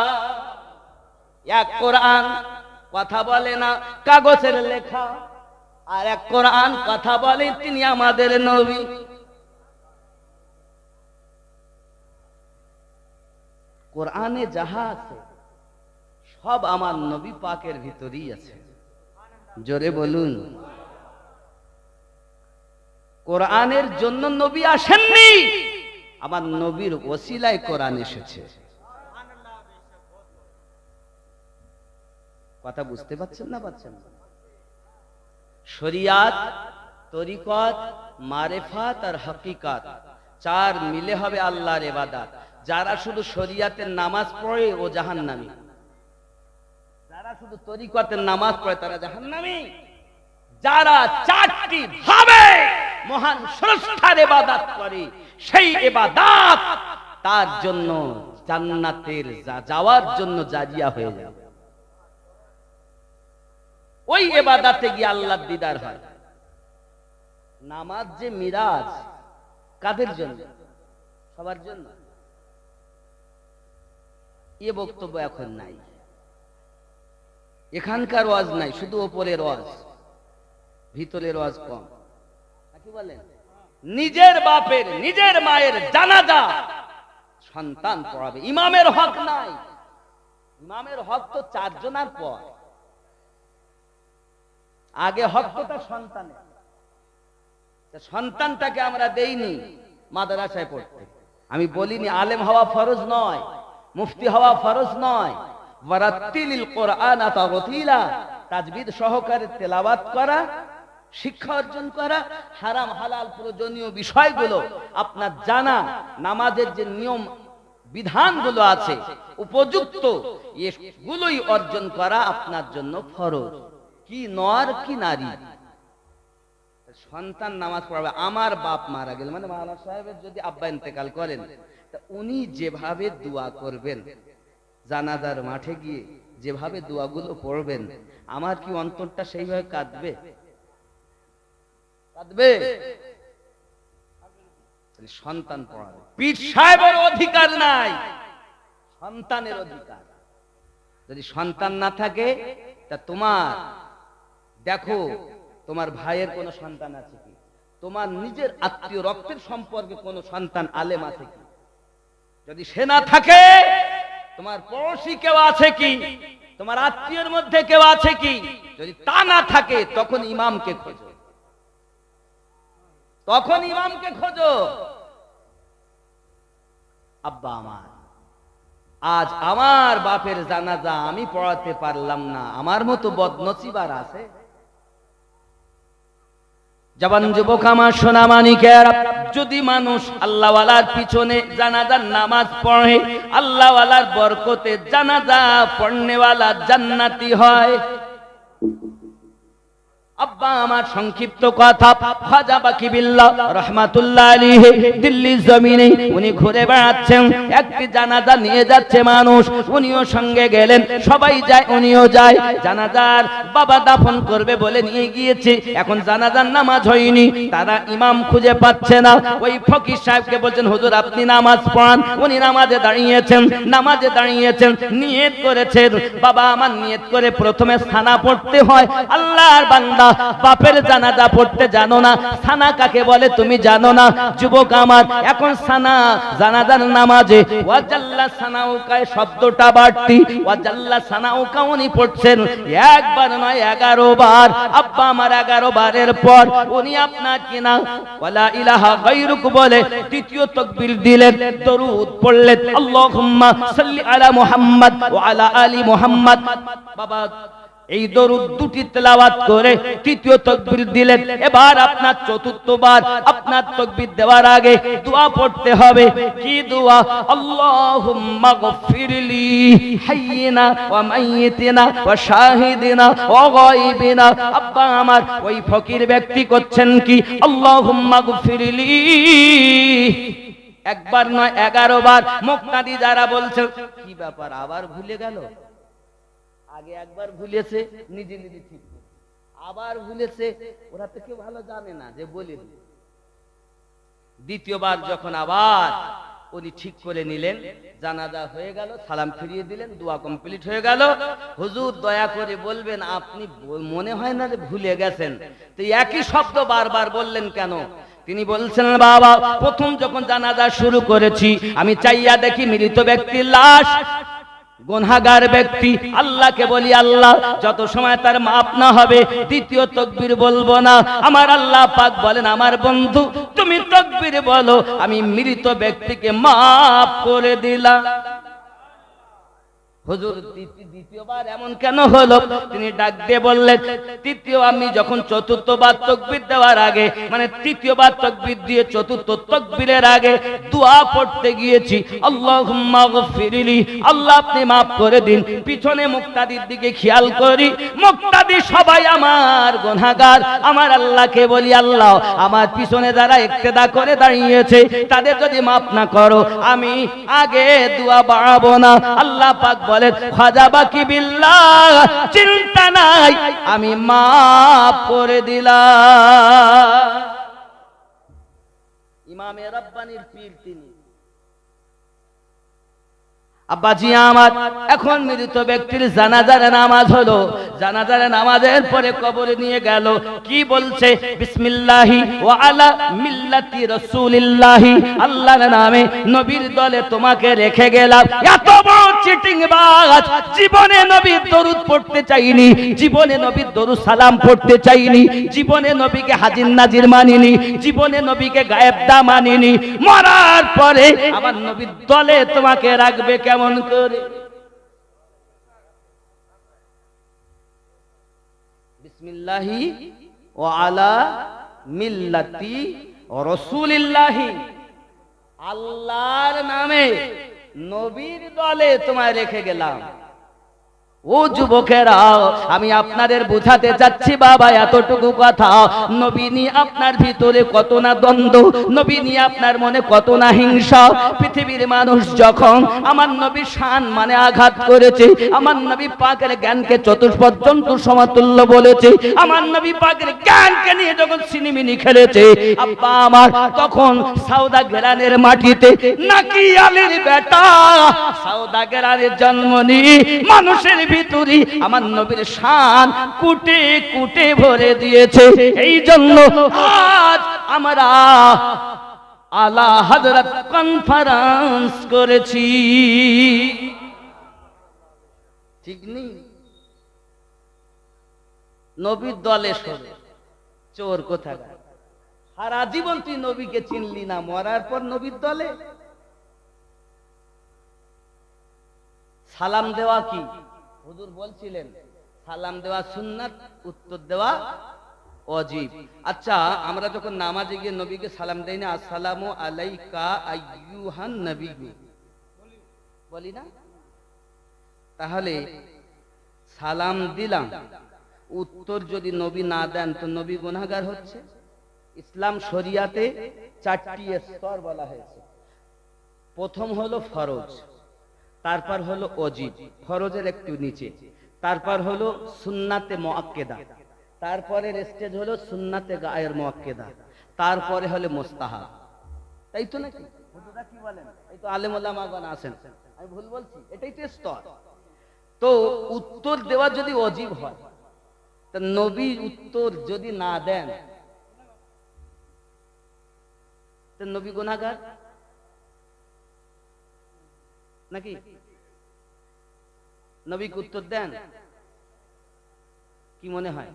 এক কোরআন কথা বলে না, কাগজের লেখা, আর এক কোরআন কথা বলে, তিনি আমাদের নবী। কোরআনে যাহা আছে সব আমার নবী পাকের ভিতরেই আছে। জোরে বলুন। কোরআনের জন্য নবী আসেননি, আমার নবীর ওসিলায় কোরআন এসেছে। কথা বুঝতে পারছেন না? পাচ্ছেন? শরিয়াত, তরিকত, মারিফাত আর হকিকত চার মিলে হবে আল্লাহর ইবাদত। যারা শুধু শরিয়াতের নামাজ পড়ে ও জাহান্নামী, যারা শুধু তরিকতের নামাজ পড়ে তারা জাহান্নামী। যারা চারটি ভাবে মহান স্রষ্টার ইবাদত করে সেই ইবাদত তার জন্য জান্নাতের যাওয়ার জন্য জারিয়া হয়ে যাবে। ওই ইবাদতে গিয়ে আল্লাহর দিদার হয়। নামাজ যে মিরাজ, কাদের জন্য? সবার জন্য। এ বক্তব্য এখন নাই, এখানকার ওয়াজ নাই, শুধু ওপরের ওয়াজ, ভিতরের ওয়াজ কম। কি বলেন? নিজের বাপের নিজের মায়ের জানাজা সন্তান পড়াবে, ইমামের হক নাই। ইমামের হক তো চারজনের পর, আগে হক তো তার সন্তানের। সন্তানটাকে আমরা দেইনি মাদ্রাসায় পড়তে। আমি বলিনি আলেম হওয়া ফরজ নয়, মুফতি হওয়া ফরজ নয়। ওয়ারাত্তিলিল কোরআন তারতিলা, তাজবিদ সহকারে তেলাওয়াত করা, শিক্ষা অর্জন করা, হারাম হালাল প্রয়োজনীয় বিষয়গুলো আপনার জানা, নামাজের যে নিয়ম বিধানগুলো আছে উপযুক্ত, এগুলোই অর্জন করা আপনার জন্য ফরজ। কি নর কি নারী, সন্তান নামাজ পড়াবে। আমার বাপ মারা গেল, মানে মাওলানা সাহেবের যদি আব্বা ইন্তেকাল করেন, তা উনি যেভাবে দোয়া করবেন, জানাজার মাঠে গিয়ে যেভাবে দোয়াগুলো পড়বেন, আমার কি অন্তরটা সেইভাবে কাঁদবে? কাঁদবে? সন্তান পড়াবে। পীর সাহেবের অধিকার নাই, সন্তানের অধিকার। যদি সন্তান না থাকে, তা তোমার দেখো তোমার ভাইয়ের কোনো সন্তান আছে কি, তোমার নিজের আত্মীয় রক্তের সম্পর্কে কোনো সন্তান আলেম আছে কি? যদি সে না থাকে, তোমার পড়োশি কেউ আছে কি, তোমার আত্মীয়ের মধ্যে কেউ আছে কি? যদি তা না থাকে, তখন ইমামকে খোঁজো, তখন ইমামকে খোঁজো। আব্বা আমার, আজ আমার বাপের জানাজা আমি পড়াতে পারলাম না, আমার মতো বদনসিব আর আছে? জবান যুবক আমার সোনা মানিকের, যদি মানুষ আল্লাহওয়ালার পিছনে জানাজার নামাজ পড়ে, আল্লাহওয়ালার বরকতে জানাজা পড়নেওয়ালা জান্নাতি হয়। আব্বা আমার সংক্ষিপ্ত কথা, খাজা বাকি বিল্লাহ রাহমাতুল্লাহ আলাইহি দিল্লি জমিনে উনি ঘুরে বেড়াচ্ছেন, একটি জানাজা নিয়ে যাচ্ছে মানুষ, উনিও সঙ্গে গেলেন, সবাই যায় উনিও যায়। জানাজার বাবা দাফন করবে বলে নিয়ে গিয়েছে, এখন জানাজার নামাজ হয়নি, তারা ইমাম খুঁজে পাচ্ছে না। ওই ফকির সাহেবকে বলছেন, হুজুর আপনি নামাজ পড়ান। উনি নামাজে দাঁড়িয়েছেন, নিয়ত করেছেন, বাবা আমার নিয়ত করে প্রথমে সানা পড়তে হয়। আল্লাহর বান্দা, বাপের জানাজা পড়তে জানো না, সানা কাকে বলে তুমি জানো না? যুবক আমার, এখন সানা জানাজার নামাজে ওয়াজাল্লা সানাউকা শব্দটা বাড়তি, ওয়াজাল্লা সানাউকা উনি পড়ছেন একবার নয় 11 বার। আব্বা আমার 11 বারের পর উনি আপনার কিনা ওয়ালা ইলাহা গায়রুক বলে তৃতীয় তাকবীর দিলেন, দরুদ পড়লেন, আল্লাহুম্মা সাল্লি আলা মুহাম্মদ ওয়া আলা আলি মুহাম্মদ। বাবা এই দরুদ দুটি তেলাওয়াত করে তৃতীয় তাকবীর দিলেন। এবার আপনার চতুর্থবার, আপনার তাকবীর দেওয়ার আগে দোয়া পড়তে হবে। কি দোয়া? আল্লাহুম্মা গফিরলি হাইয়িনা ওয়া মাইয়িতিনা ওয়া শাহিদিনা ওয়া গায়বিনা। আব্বা আমার, ওই ফকির ব্যক্তি করছেন কি? আল্লাহুম্মা গফিরলি একবার নয় 11 বার। মুক্তাদি যারা বলছে কি ব্যাপার আবার ভুলে গেল, আগে একবার ভুলেছে নিজে নিজে ঠিক, আবার ভুলেছে, ওরা তো কেউ ভালো জানে না যে বলে। দ্বিতীয়বার যখন আবার উনি ঠিক করে নিলেন, জানাজা হয়ে গেল, সালাম ফিরিয়ে দিলেন, দোয়া কমপ্লিট হয়ে গেল। হুজুর দয়া করে বলবেন, আপনি মনে হয় না যে ভুলে গেছেন, তো একই শব্দ বারবার বললেন কেন? তিনি বলছেন, বাবা প্রথম যখন জানাজা শুরু করেছি, আমি চাইয়া দেখি মৃত ব্যক্তির লাশ, গুনাহগার ব্যক্তি। আল্লাহকে বলি, আল্লাহ যত সময় তার মাফ না হবে দ্বিতীয় তাকবীর বলবো না। আমার আল্লাহ পাক বলেন, আমার বন্ধু তুমি তাকবীর বলো, আমি মৃত ব্যক্তিকে মাফ করে দিলাম। হুজুর দ্বিতীয়বার এমন কেন হলো? তিনি ডাক দিয়ে বললেন, তৃতীয় আমি যখন চতুর্থবার তাকবীর দেওয়ার আগে, মানে তৃতীয়বার তাকবীর দিয়ে চতুর্থ তাকবীরের আগে দোয়া পড়তে গিয়েছি, আল্লাহুম্মা গফিরলি, আল্লাহ আপনি maaf করে দিন। পিছনে মুক্তাদির দিকে খেয়াল করি, মুক্তাদি সবাই আমার গুনাহগার। আমার আল্লাহকে বলি, আল্লাহ আমার পিছনে যারা ইক্তেদা করে দাঁড়িয়েছে তাদের যদি maaf না করো, আমি আগে দোয়া বাড়াবো না। আল্লাহ পাক বলেন, খাজা বাকি বিল্লাহ, চিন্তা নাই, আমি maaf করে দিলাম। ইমামে রব্বানির পীর তিনি। আব্বাজি আমার, এখন মৃত ব্যক্তির জানাজার নামাজ হলো। জানাজার নামাজের পরে কবরে নিয়ে গেল, কি বলছে? বিসমিল্লাহি ওয়া আলা মিল্লাতি রাসূলিল্লাহি, আল্লাহর নামে নবীর দলে তোমাকে রেখে গেলাম। এত বড় চিটিং বাজ, জীবনে নবীর দরুদ পড়তে চাইনি, জীবনে নবীর দরুদ সালাম পড়তে চাইনি, জীবনে নবীকে হাজির নাজির মানিনি, জীবনে নবীকে গায়েব দা মানিনি। মরার পরে আমার নবীর দলে তোমাকে রাখবে কেমন করে? বিসমিল্লাহি ওয়া আলা মিল্লাতি রাসূলিল্লাহি, আল্লাহর নামে নবীর দলে তোমায় রেখে গেলাম। ও যুবকেরা, আমি আপনাদের বোঝাতে চাচ্ছি বাবা এতটুকু কথা, নবী নিয়ে আপনার ভিতরে কত না দ্বন্দ্ব, নবী নিয়ে আপনার মনে কত না হিংসা। পৃথিবীর মানুষ যখন আমার নবীর শান মানে আঘাত করেছে, আমার নবী পাকের জ্ঞানকে চতুষ্পদ জন্তুর সমতুল্য বলেছে, আমার নবী পাকের জ্ঞানকে নিয়ে যখন সিনেমিনি খেলেছে, আব্বা আমার তখন সাউদা গেরানের মাটিতে নাকি আলীর বেটা সাউদা গেরানের জন্ম নিয়ে মানুষের ভিতরে আমার নবীর শান কুটে কুটে ভরে দিয়েছে। এই জন্য আজ আমরা আলা হযরত কনফারেন্স করেছি, ঠিক নেই? নবীর দলে সরে চোর কোথাকার, সারা জীবন তুই নবীকে চিনলি না, মরার পর নবীর দলে। সালাম দেওয়া কি? হুজুর বলছিলেন সালাম দেওয়া সুন্নাত, উত্তর দেওয়া ওয়াজিব। আচ্ছা, আমরা যখন নামাজে গিয়ে নবীকে সালাম দেই না, আসসালামু আলাইকা আইয়ুহান নবী বলি না? তাহলে সালাম দিলাম, উত্তর যদি নবী না দেন তো নবী গুনাহগার হচ্ছে। ইসলাম শরিয়াতে 4টি স্তর বলা হয়েছে। প্রথম হলো ফরজ, তারপর হলো ওয়াজিব, ফরজের একটু নিচে, তারপর হলো সুন্নাতে মুআক্কেদা, তারপরে স্টেজ হলো সুন্নাতে গায়ের মুআক্কেদা, তারপরে হলো মুস্তাহাব। তাই তো নাকি? হুজুরা কি বলেন? এই তো আলেম ওলামাগণ আছেন, আমি ভুল বলছি? এটাই তো স্তর। তো উত্তর দেওয়া যদি ওয়াজিব হয়, তা নবী উত্তর যদি না দেন তো নবী গুনাহগার নাকি? নবীকে উত্তর দেন? কি মনে হয়?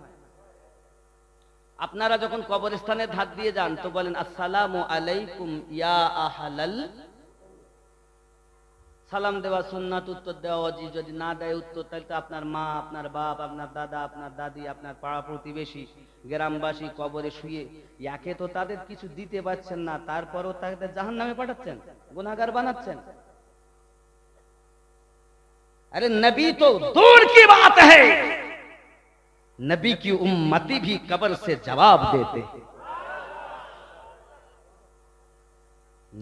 আপনারা যখন কবরস্থানে ধার দিয়ে যান তো বলেন আসসালামু আলাইকুম ইয়া আহলাল, সালাম দেওয়া সুন্নাত, উত্তর দেওয়া ওয়াজিব। যদি না দেয় উত্তর, তাহলে তো আপনার মা, আপনার বাপ, আপনার দাদা, আপনার দাদি, আপনার পাড়া প্রতিবেশী, গ্রামবাসী কবরে শুয়ে, একে তো তাদের কিছু দিতে পারছেন না, তারপরও তাদের জাহান্নামে পাঠাচ্ছেন, গুনাহগার বানাচ্ছেন। अरे नबी तो दूर की बात है, नबी की उम्मती भी कब्र से जवाब देते हैं।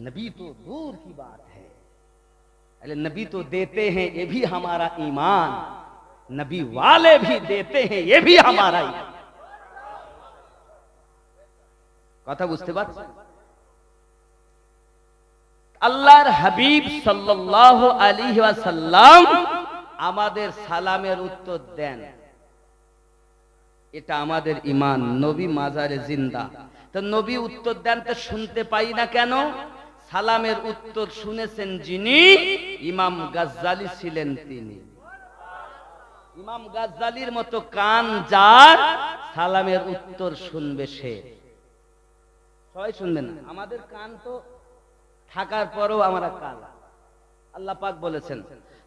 नबी तो दूर की बात है, अरे नबी तो देते हैं, ये भी हमारा ईमान, नबी वाले भी देते हैं, ये भी हमारा ईमान। কথা বুঝতে পারছেন? আল্লাহর হাবিব সাল্লাল্লাহু আলাইহি ওয়াসাল্লাম আমাদের সালামের উত্তর দেন, এটা আমাদের ঈমান। নবী মাজারে জিন্দা, তো নবী উত্তর দেন তো শুনতে পাই না কেন? সালামের উত্তর শুনেছেন যিনি, ইমাম গাজ্জালি ছিলেন তিনি। ইমাম গাজ্জালির মতো কান যার, সালামের উত্তর শুনবে সে। সবাই শুনবে না, আমাদের কান তো থাকার পরও আমরা কালা। আল্লাহ পাক বলেছেন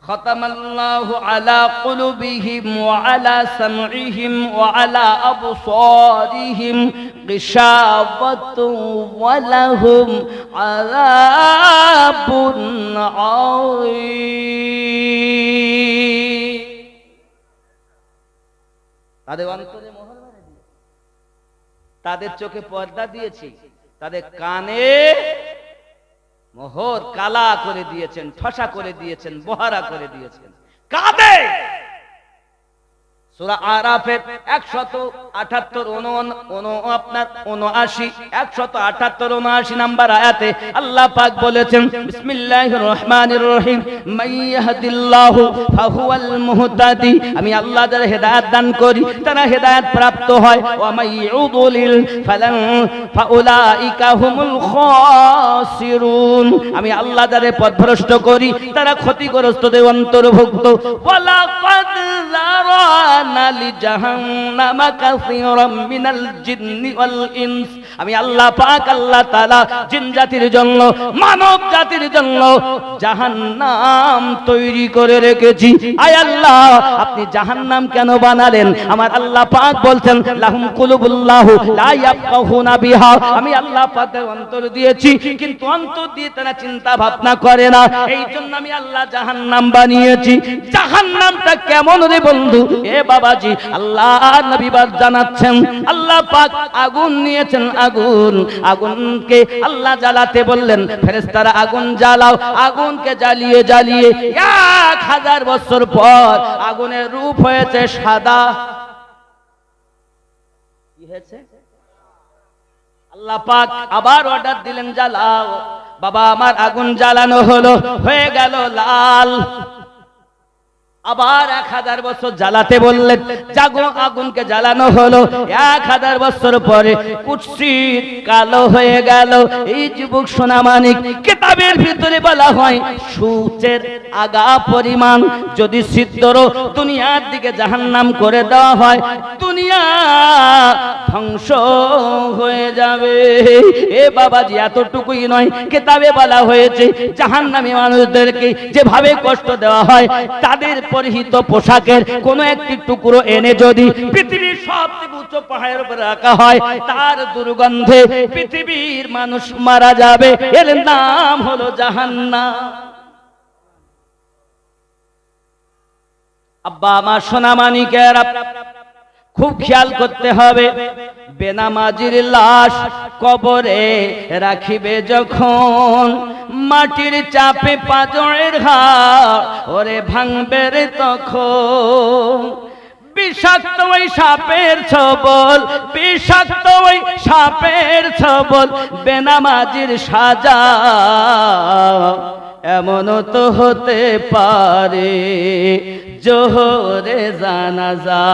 খতামাল্লাহু আলা কুলুবিহিম ওয়া আলা সামঈহিম ওয়া আলা আবসারিহিম গিশাওয়াতু ওয়া লাহুম আযাবুন আযীম। তাদের অন্তরে মোহর মেরে দিয়েছি, তাদের চোখে পর্দা দিয়েছি, তাদের কানে মোহর কালা করে দিয়েছেন, ঠসা করে দিয়েছেন, বহারা করে দিয়েছেন। কাঁদে সূরা আরাফের 178 নাম্বার আয়াতে আল্লাহ পাক বলেছেন বিসমিল্লাহির রহমানির রহিম মাইয়াহদিল্লাহু ফাহুয়াল মুহতাদি। আমি আল্লাহ যাদের হেদায়েত দান করি তারা হেদায়েত প্রাপ্ত হয়, ওয়া মাইয়ুদলিল ফালান ফাউলাইকা হুমুল খাসিরুন। আমি আল্লাহ যাদের পথভ্রষ্ট করি তারা ক্ষতিগ্রস্তদের অন্তর্ভুক্ত। ওয়ালা কাদ যারানা লিজাহান্নামা কাসীরাম মিনাল জিন্নি ওয়াল ইনস। আমি আল্লাহ পাক আল্লাহ তাআলা জিন জাতির জন্য, মানব জাতির জন্য জাহান্নাম তৈরি করে রেখেছি। আয় আল্লাহ, আপনি জাহান্নাম কেন বানালেন? আমার আল্লাহ পাক বলছেন লাহুম কুলুবুল্লাহু লা ইয়াফকাহুনা বিহা। আমি আল্লাহ পাকের অন্তর দিয়েছি, কিন্তু অন্তর দিয়ে তারা চিন্তা ভাবনা করে না, এই জন্য আমি আল্লাহ জাহান্নাম বানিয়েছি। জাহান্নামটা কেমন রে বন্ধু? এ বাবাজি, আল্লাহ নবী জানাচ্ছেন আল্লাহ পাক আগুন নিয়েছেন, আগুনকে আল্লাহ জ্বালাতে বললেন, ফেরেশতারা আগুন জ্বালাও। আগুনকে জ্বালিয়ে জ্বালিয়ে 1000 বছর পর আগুনের রূপ হয়েছে সাদা। কি হয়েছে? আল্লাহ পাক আবার অর্ডার দিলেন জ্বালাও। বাবা আমার আগুন জ্বালানো হলো, হয়ে গেল লাল। আবার 1000 বছর জ্বালাতে বললেন, জাগো, আগুনকে জ্বালানো হলো। 1000 বছর পরে কুৎসিত কালো হয়ে গেল। এই যুবক সোনামানিক, কিতাবের ভিতরে বলা হয় সূচের আগা পরিমাণ যদি সিদ্ধর দুনিয়ার দিকে জাহান্নাম করে দেওয়া হয়, দুনিয়া ধ্বংস হয়ে যাবে। এ বাবাজি, এতটুকুই নয়, কিতাবে বলা হয়েছে জাহান্নামী মানুষদেরকে যেভাবে কষ্ট দেওয়া হয়, তাদের পরিহিত পোশাকের কোন একটি টুকরো এনে যদি পৃথিবীর সবচেয়ে উঁচু পাহাড়ের উপর রাখা হয়, তার দুর্গন্ধে পৃথিবীর মানুষ মারা যাবে। এর নাম হলো জাহান্নাম। আব্বা আমার সোনামানিকেরা, খুব খেয়াল করতে হবে। বেনামাজির লাশ কবরে রাখিবে যখন, মাটির চাপে পাঁজরের হাড় ওরে ভাঙবে রে তখন। বিষাক্ত ওই সাপের ছবল, বিষাক্ত ওই সাপের ছবল, বেনামাজির সাজা এমনও তো হতে পারে জোহরে জানাজা।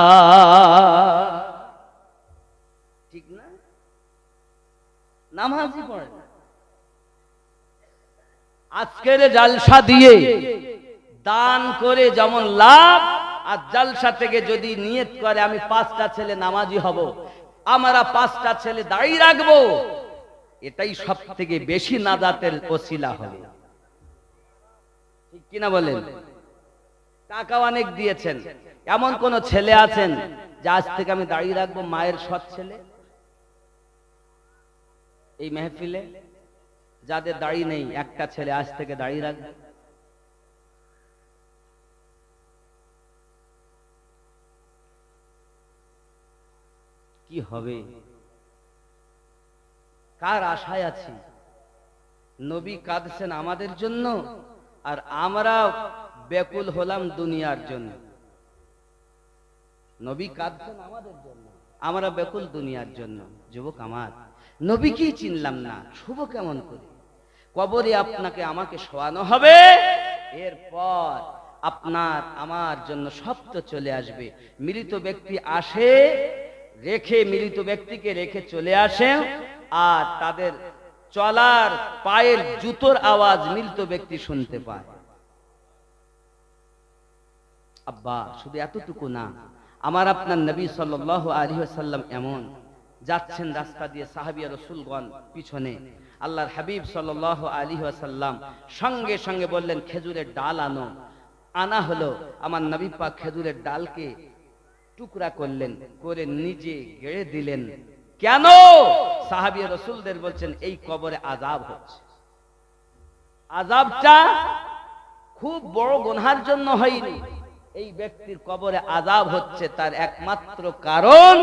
ঠিক না? নামাজই পড়ে না। আজকের জালসা দিয়ে দান করে যেমন লাভ, আর জালসা থেকে যদি নিয়ত করে আমি 5টা ছেলে নামাজি হব, আমরা 5টা ছেলে দাড়ি রাখবো, এটাই সব থেকে বেশি নাজাতের ওসিলা হবে। ঠিক কিনা বলেন? টাকা অনেক দিয়েছেন, এমন কোন ছেলে আছেন যে আজ থেকে আমি দাড়ি রাখবো? মায়ের সৎ ছেলে এই মেহফিলে যাদের দাড়ি নেই, একটা ছেলে আজ থেকে দাড়ি রাখবে? কি হবে? কার আশায় আছি? নবী কাঁদছেন আমাদের জন্য, আর আমরা ব্যাকুল হলাম দুনিয়ার জন্য। নবী কাঁদছেন আমাদের জন্য, আমরা ব্যাকুল দুনিয়ার জন্য। যুবক আমার, নবীকেই চিনলাম না, শুভ কেমন করে? কবরে আপনাকে আমাকে শোয়ানো হবে, এরপর আপনার আমার জন্য সব তো চলে আসবে। মৃত ব্যক্তি আসে, রেখে মৃত ব্যক্তিকে রেখে চলে আসে, আর তাদের চলার পায়ের জুতোর আওয়াজ মৃত ব্যক্তি শুনতে পায়। আব্বা, শুধু এতটুকু না, আমার আপনার নবী সাল্লাল্লাহু আলাইহি ওয়াসাল্লাম এমন যাচ্ছেন রাস্তা দিয়ে, সাহাবী রাসূলগণ পিছনে, আল্লাহর হাবিব সাল্লাল্লাহু আলাইহি ওয়াসাল্লাম সঙ্গে সঙ্গে বললেন খেজুরের ডাল আনো। আনা হলো। আমার নবী পাক খেজুরের ডালকে টুকরা করলেন, করে নিজে গেড়ে দিলেন। কেন? সাহাবী রাসূলদের বলছেন এই কবরে আযাব হচ্ছে। আযাবটা খুব বড় গুনাহের জন্য হয়নি। এই ব্যক্তির কবরে আযাব হচ্ছে তার একমাত্র কারণ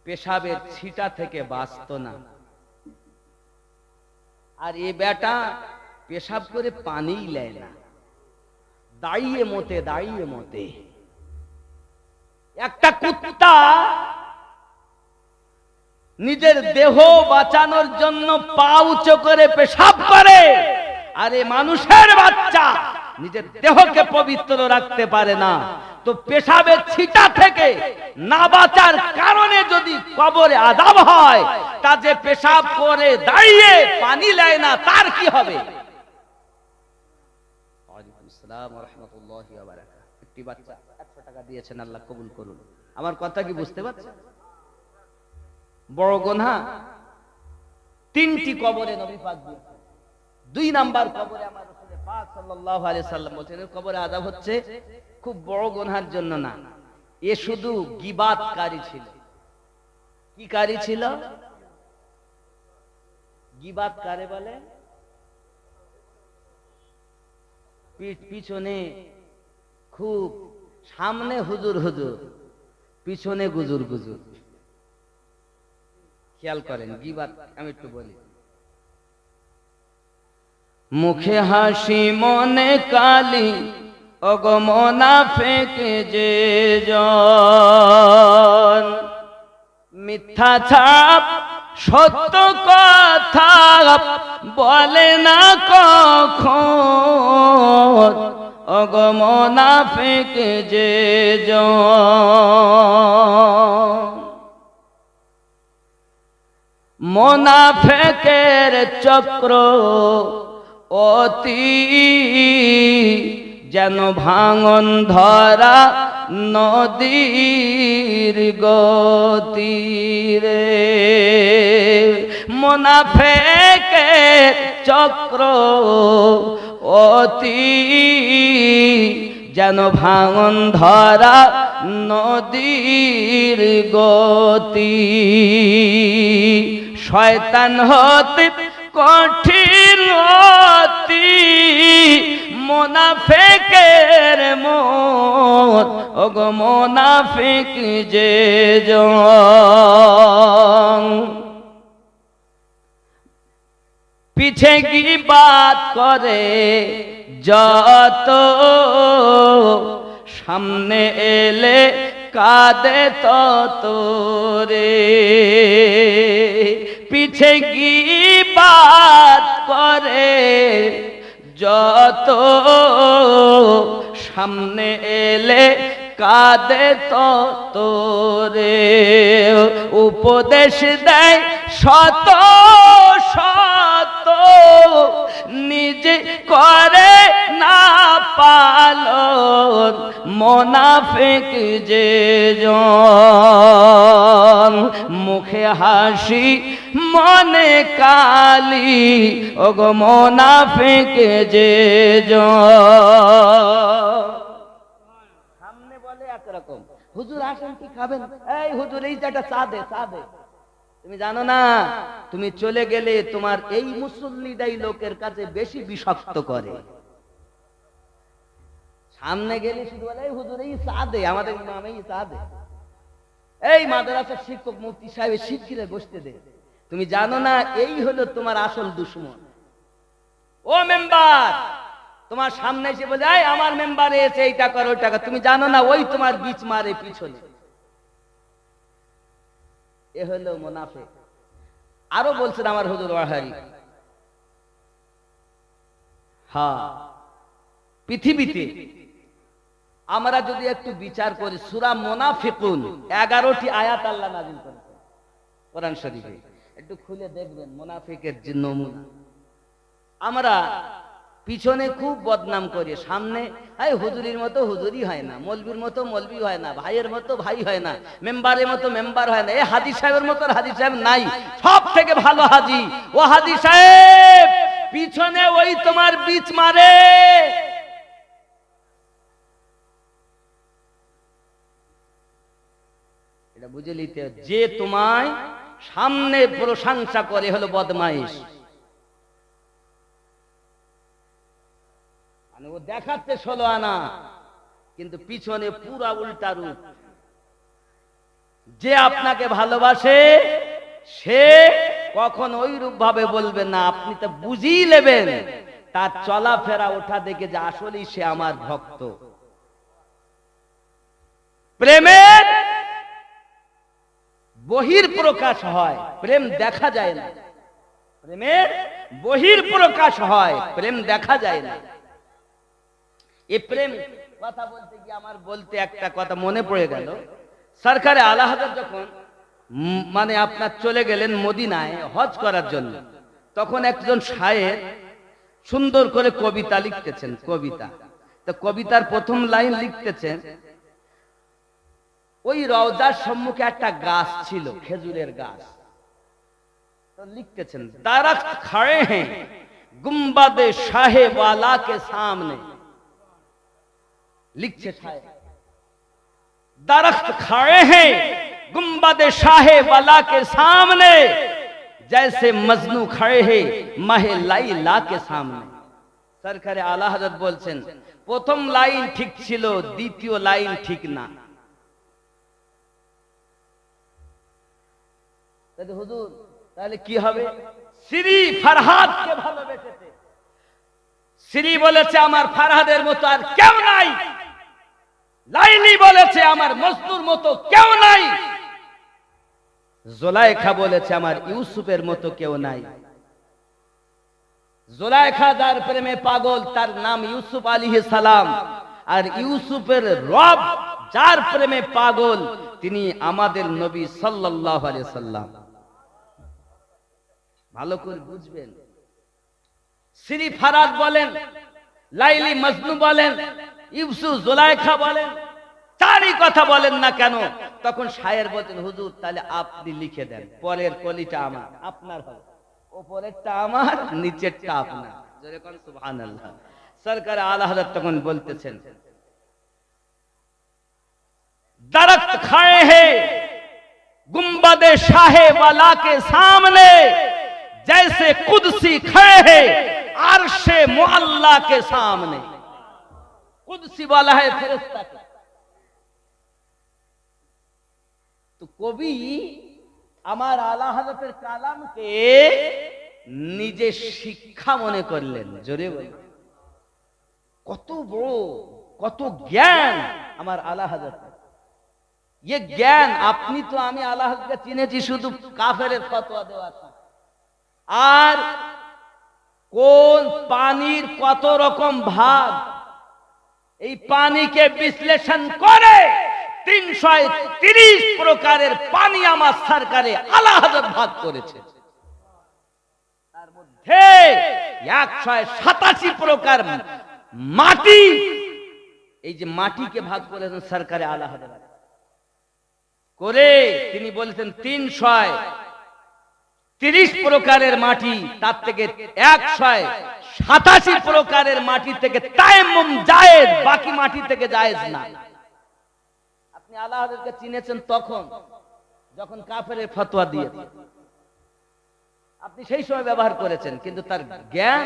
পেশাবের ছিটা থেকে বাঁচত না। আর এ বেটা পেশাব করে পানিই নেয় না, দাঁড়িয়ে মতে দাঁড়িয়ে মতে। একটা কুত্তা নিজের দেহ বাঁচানোর জন্য পা উঁচু করে পেশাব করে, আর এ মানুষের বাচ্চা নিজের দেহকে পবিত্র রাখতে পারে না। তো পেশাবের ছিটা থেকে না বাঁচার কারণে যদি কবরে আযাব হয়, তা যে পেশাব করে দাঁড়িয়ে পানি নেয় না তার কি হবে? ওয়ালাইকুম আসসালাম ওয়া রাহমাতুল্লাহি ওয়া বারাকাতুহু। একটি বাচ্চা 100 টাকা দিয়েছেন, আল্লাহ কবুল করুন। আমার কথা কি বুঝতে পারছেন? বড় গুনাহ। 3টি কবরে নবী পাক দিয়েছেন। 2 নাম্বার কবরে আমার রাসূল পাক সাল্লাল্লাহু আলাইহি সাল্লাম বলেছেন কবরে আযাব হচ্ছে খুব বড় গুনাহের জন্য না, এ শুধু গীবাতকারী ছিল। কি কারী ছিল? গীবাত কারে বলে? পিছনে খুব, সামনে হুজুর হুজুর, পিছনে গুজুর গুজুর। খেয়াল করেন গীবাত। আমি একটু বলি, মুখে হাসি মনে কালি, ওগো মুনাফিক যে জন, মিথ্যা ছাপ সত্য কথা বলে না কখন, ওগো মুনাফিক যে জন। মুনাফিকের চক্র অতি যেন ভাঙন ধরা নদীর গতি রে। মুনাফিকের চক্র অতি যেন ভাঙন ধরা নদীর গতি। শয়তান হতে কঠিন অতি মুনাফিকের মন, ওগো মুনাফিক যে জন। পিছে গীবাত করে যত, সামনে এলে কাঁদে তত রে। পিছে গীবাত করে যত, সামনে এলে কাঁদে তত রে। উপদেশ দেয় শত শত, নিজে করে না পালন মুনাফিক যে জন। মুখে হাসি মনে কালি, ওগো মুনাফিক যে জন। সামনে বলে একরকম, হুজুর আসেন কি খাবেন? এই হুজুর এই একটা চা দে, চা দে। তুমি জানো না তুমি চলে গেলে তোমার এই মুসল্লিদাই লোকের কাছে বেশি বিষাক্ত করে। সামনে গেলে শুধু বলে এই হুজুর এই চা দে, আমাদের ইমাম এই চা দে, এই মাদ্রাসার শিক্ষক মুফতি সাহেব শিক্ষিরে বসতে দে। তুমি জানো না এই হলো তোমার আসল দুশমন। ও মেম্বার, তোমার সামনে এসে বলে এই আমার মেম্বার এসে এইটা কর ওইটা কর, তুমি জানো না ওই তোমার বিচ মারে পিছনে। এ হলো মুনাফিক। আরো বলছেন আমার হুজুর ওয়াহারি, হ্যাঁ পৃথিবীতে আমরা যদি একটু বিচার করি, সূরা মুনাফিকুন 11টি আয়াত আল্লাহ নাযিল করেছেন কোরআন শরীফে। একটু খুলে দেখবেন মুনাফিকের যে নমুনা। আমরা পিছনে খুব বদনাম করে, সামনে এই হুজুরির মতো হুজুরি হয় না, মৌলবীর মতো মৌলবী হয় না, ভাইয়ের মতো ভাই হয় না, মেম্বারের মতো মেম্বার হয় না, এই হাজী সাহেবের মতো হাজী সাহেব নাই, সব থেকে ভালো হাজী ও হাজী সাহেব। পিছনে ওই তোমার বীজ মারে। এটা বুঝে নিতে, যে তোমায় সামনে প্রশংসা করে হলো বদমাইশ। ও দেখাচ্ছে 16 আনা, কিন্তু পিছনে পুরা উল্টা রূপ। যে আপনাকে ভালোবাসে সে কখন ওই রূপ ভাবে বলবে না, আপনি তো বুঝিয়ে নেবেন তার চলাফেরা ওঠা দেখে যে আসলেই সে আমার ভক্ত। প্রেমের বহির প্রকাশ হয়, প্রেম দেখা যায় না। প্রেমের বহির প্রকাশ হয়, প্রেম দেখা যায় না। এই প্রেম কথা বলতে গিয়ে আমার বলতে একটা কথা মনে পড়ে গেল। সরকারে আলা হযরত যখন মানে আপনার চলে গেলেন মদিনায় হজ করার জন্য, তখন একজন শায়ের সুন্দর করে কবিতা লিখতেছেন। কবিতা তো কবিতার প্রথম লাইন লিখতেছেন, ওই রওজার সম্মুখে একটা গাছ ছিল, খেজুরের গাছ। তো লিখতেছেন, দারख्त खड़े हैं गुंबद शाहे वाला के सामने। लिखছে शायर, दरख्त खड़े हैं गुंबद शाहे वाला के सामने जैसे मजनू खड़े हैं माहे लाइला के सामने। সরকারে আলা হযরত বলছেন, প্রথম লাইন ঠিক ছিল, দ্বিতীয় লাইন ঠিক না। তাহলে হুজুর তাহলে কি হবে? শ্রী ফরহাদকে ভালোবেসেছে। শ্রী বলেছে আমার ফরহাদের মতো আর কেউ নাই, লাইলি বলেছে আমার মজনুর মতো কেউ নাই, জুলাইখা বলেছে আমার ইউসুফের মতো কেউ নাই। জুলাইখা যার প্রেমে পাগল তার নাম ইউসুফ আলাইহিস সালাম, আর ইউসুফের রব যার প্রেমে পাগল তিনি আমাদের নবী সাল্লাল্লাহু আলাইহি সাল্লাম। ভালো করে বুঝবেন। শ্রী ফরহাদ বলেন, লাইলি মজনু বলেন, ইউসুফ জুলাইখা বলেন, তারই কথা বলেন না কেন? তখন শায়ের বলতেন, হুজুর তাহলে আপনি লিখে দেন, পরের কলিটা আমার, আপনার হবে, উপরেরটা আমার, নিচেরটা আপনার। জোরে কোন সুবহানাল্লাহ। সরকার আলা হযরত তখন বলতেছেন, दरख्त खड़े हैं गुंबद शाहे वाला के सामने जैसे कुदसी खड़े हैं अर्शे मुअल्ला के सामने। कुदसी वाला है फरिश्ता का। तो कवि আমার আলা হযরতের কালামকে নিজে শিক্ষা মনে করলেন। জোরে বলেন, কত বড়, কত জ্ঞান আমার আলা হযরত। ये ज्ञान আপনি তো আমি আলা হযরতকে চিনেছি শুধু কাফেরের ফতোয়া দেওয়া, আর কোন পানির কত রকম ভাগ, এই পানিকে বিশ্লেষণ করে 330 প্রকারের পানি আমার সরকারে আলা হযরত ভাগ করেছে। তার মধ্যে 187 প্রকার মাটি, এই যে মাটিকে ভাগ করেছেন সরকারে আলা হযরত করে, তিনি বলেছেন 330 প্রকারের মাটি, তার থেকে 187 প্রকারের মাটি থেকে তায়াম্মুম জায়েজ, বাকি মাটি থেকে জায়েজ না। আপনি আলা হযরতকে চিনেছেন তখন যখন কাফেরের ফতোয়া দিয়েছে, আপনি সেই সময় ব্যবহার করেছেন, কিন্তু তার জ্ঞান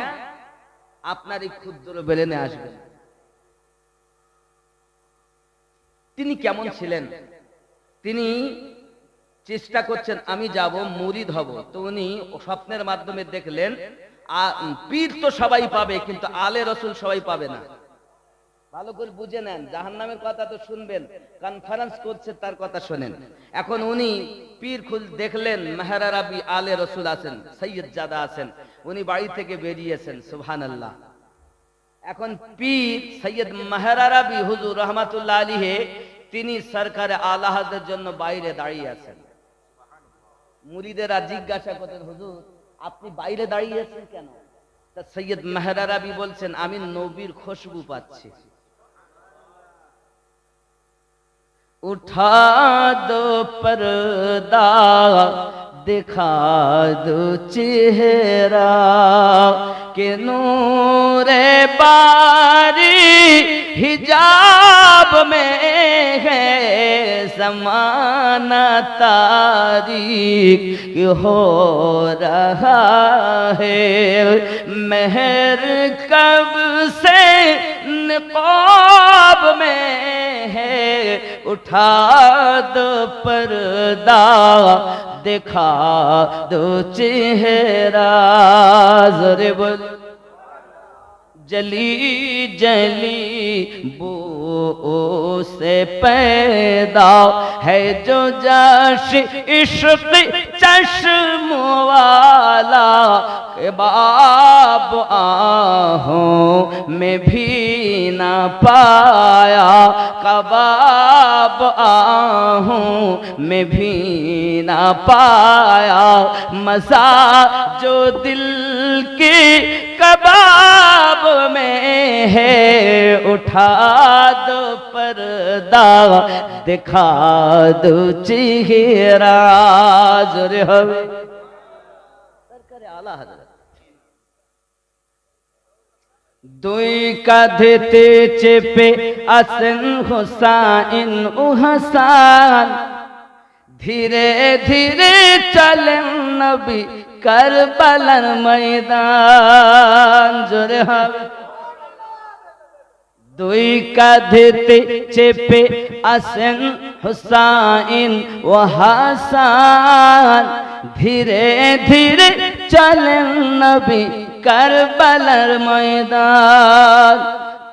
আপনার এই ক্ষুদ্র ব্রেনে আসবে। তিনি কেমন ছিলেন? তিনি চেষ্টা করছেন আমি যাব মুরিদ হব, তো উনি স্বপ্নের মাধ্যমে দেখলেন পীর তো সবাই পাবে কিন্তু আলে রসুল সবাই পাবে না। ভালো করে বুঝে নেন, জাহান্নামের কথা তো শুনবেন, কনফারেন্স করছে তার কথা শোনেন। এখন উনি পীর খুল দেখলেন, মেহরা রাবি আলে রসুল আছেন, সৈয়দ জাদা আছেন, উনি বাড়ি থেকে বেরিয়েছেন, সুবহানাল্লাহ। এখন পীর সৈয়দ মেহরা রাবি হুজুর রহমাতুল্লাহ আলাইহি তিনি সরকারে আলা হযরতের জন্য বাইরে দাঁড়িয়ে আছেন। মুরিদেরা জিজ্ঞাসা করতেন, হুজুর আপনি বাইরে দাঁড়িয়ে আছেন কেন? তা সৈয়দ মেহরাবি বলছেন আমি নবীর খুশবু পাচ্ছি। उठा दो पर्दा दिखा दो चेहरा के नूरे बारी हिजाब में है ज़माना तारीक हो रहा है मेहर कब से निकाब में है उठा दो पर्दा दिखा दो चेहरा ज़ोरे बोल जली जली बू से पैदा है जो जश इश्क चश्म वाला के बाब आहों में भी ना पाया कबाब आहों में भी ना पाया मज़ा जो दिल की कबाब में है उठा दो पर्दा दिखा दो चेहरा ज़ोरे হবে সরকারে আলা হযরত দুই কাঁধেতে চেপে আসেন হুসাইন ও হাসান ধীরে ধীরে চলেন নবী কারবালার ময়দান জোরে হবে দুই কাঁধেতে চেপে আসেন হুসাইন ও হাসান ধীরে ধীরে চলেন নবী কারবালার ময়দান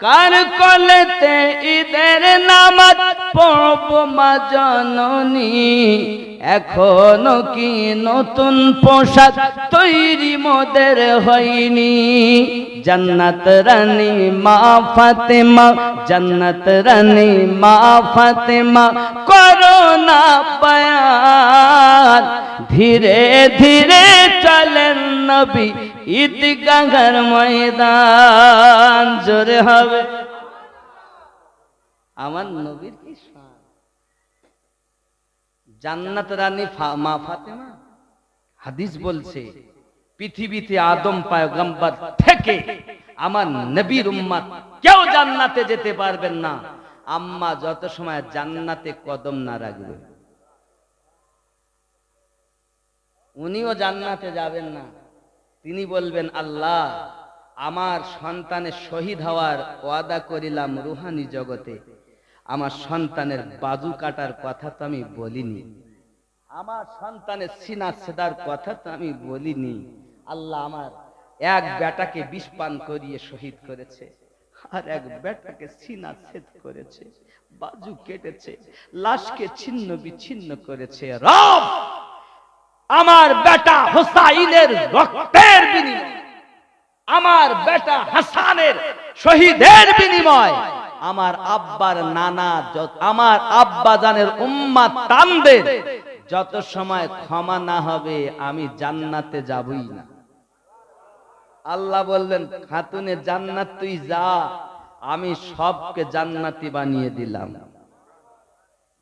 কার কোলেতে ঈদের নামাজ পড়ব মা জননী এখনো কি নতুন পোশাক তৈরি মোদের হয়নি জান্নাত রানী মা ফাতেমা জান্নাত রানী মা ফাতেমা করোনা বয়ান ধীরে ধীরে চলেন নবী ঈদগাহের ময়দান জোরে হবে আমার নবীর কি শান জান্নাত রানী মা ফাতেমা হাদিস বলছে পৃথিবীতে আদম পয়গম্বর থেকে আমার নবীর উম্মত কেউ জান্নাতে যেতে পারবেন না আম্মা যত সময় জান্নাতে কদম না রাখবে উনিও জান্নাতে যাবেন না তিনি বলবেন আল্লাহ আমার সন্তানের শহীদ হওয়ার ওয়াদা করিলাম রুহানি জগতে আমার সন্তানের বাজু কাটার কথা তো আমি বলিনি আমার সন্তানের সিনা ছেদার কথা তো আমি বলিনি আল্লাহ আমার এক বেটাকে বিষ পান করিয়ে শহীদ করেছে আর এক বেটাকে সিনা ছেদ করেছে বাজু কেটেছে লাশকে ছিন্ন বিচ্ছিন্ন করেছে রব আমার বেটা হুসাইনের রক্তের বিনিময় আমার বেটা হাসানের শহীদের বিনিময় আমার আব্বার নানা আমার আব্বা জানের উম্মাত তানদের যত সময় ক্ষমা না হবে আমি জান্নাতে যাবই না আল্লাহ বললেন খাতুনে জান্নাত তুই যা আমি সবকে জান্নাতি বানিয়ে দিলাম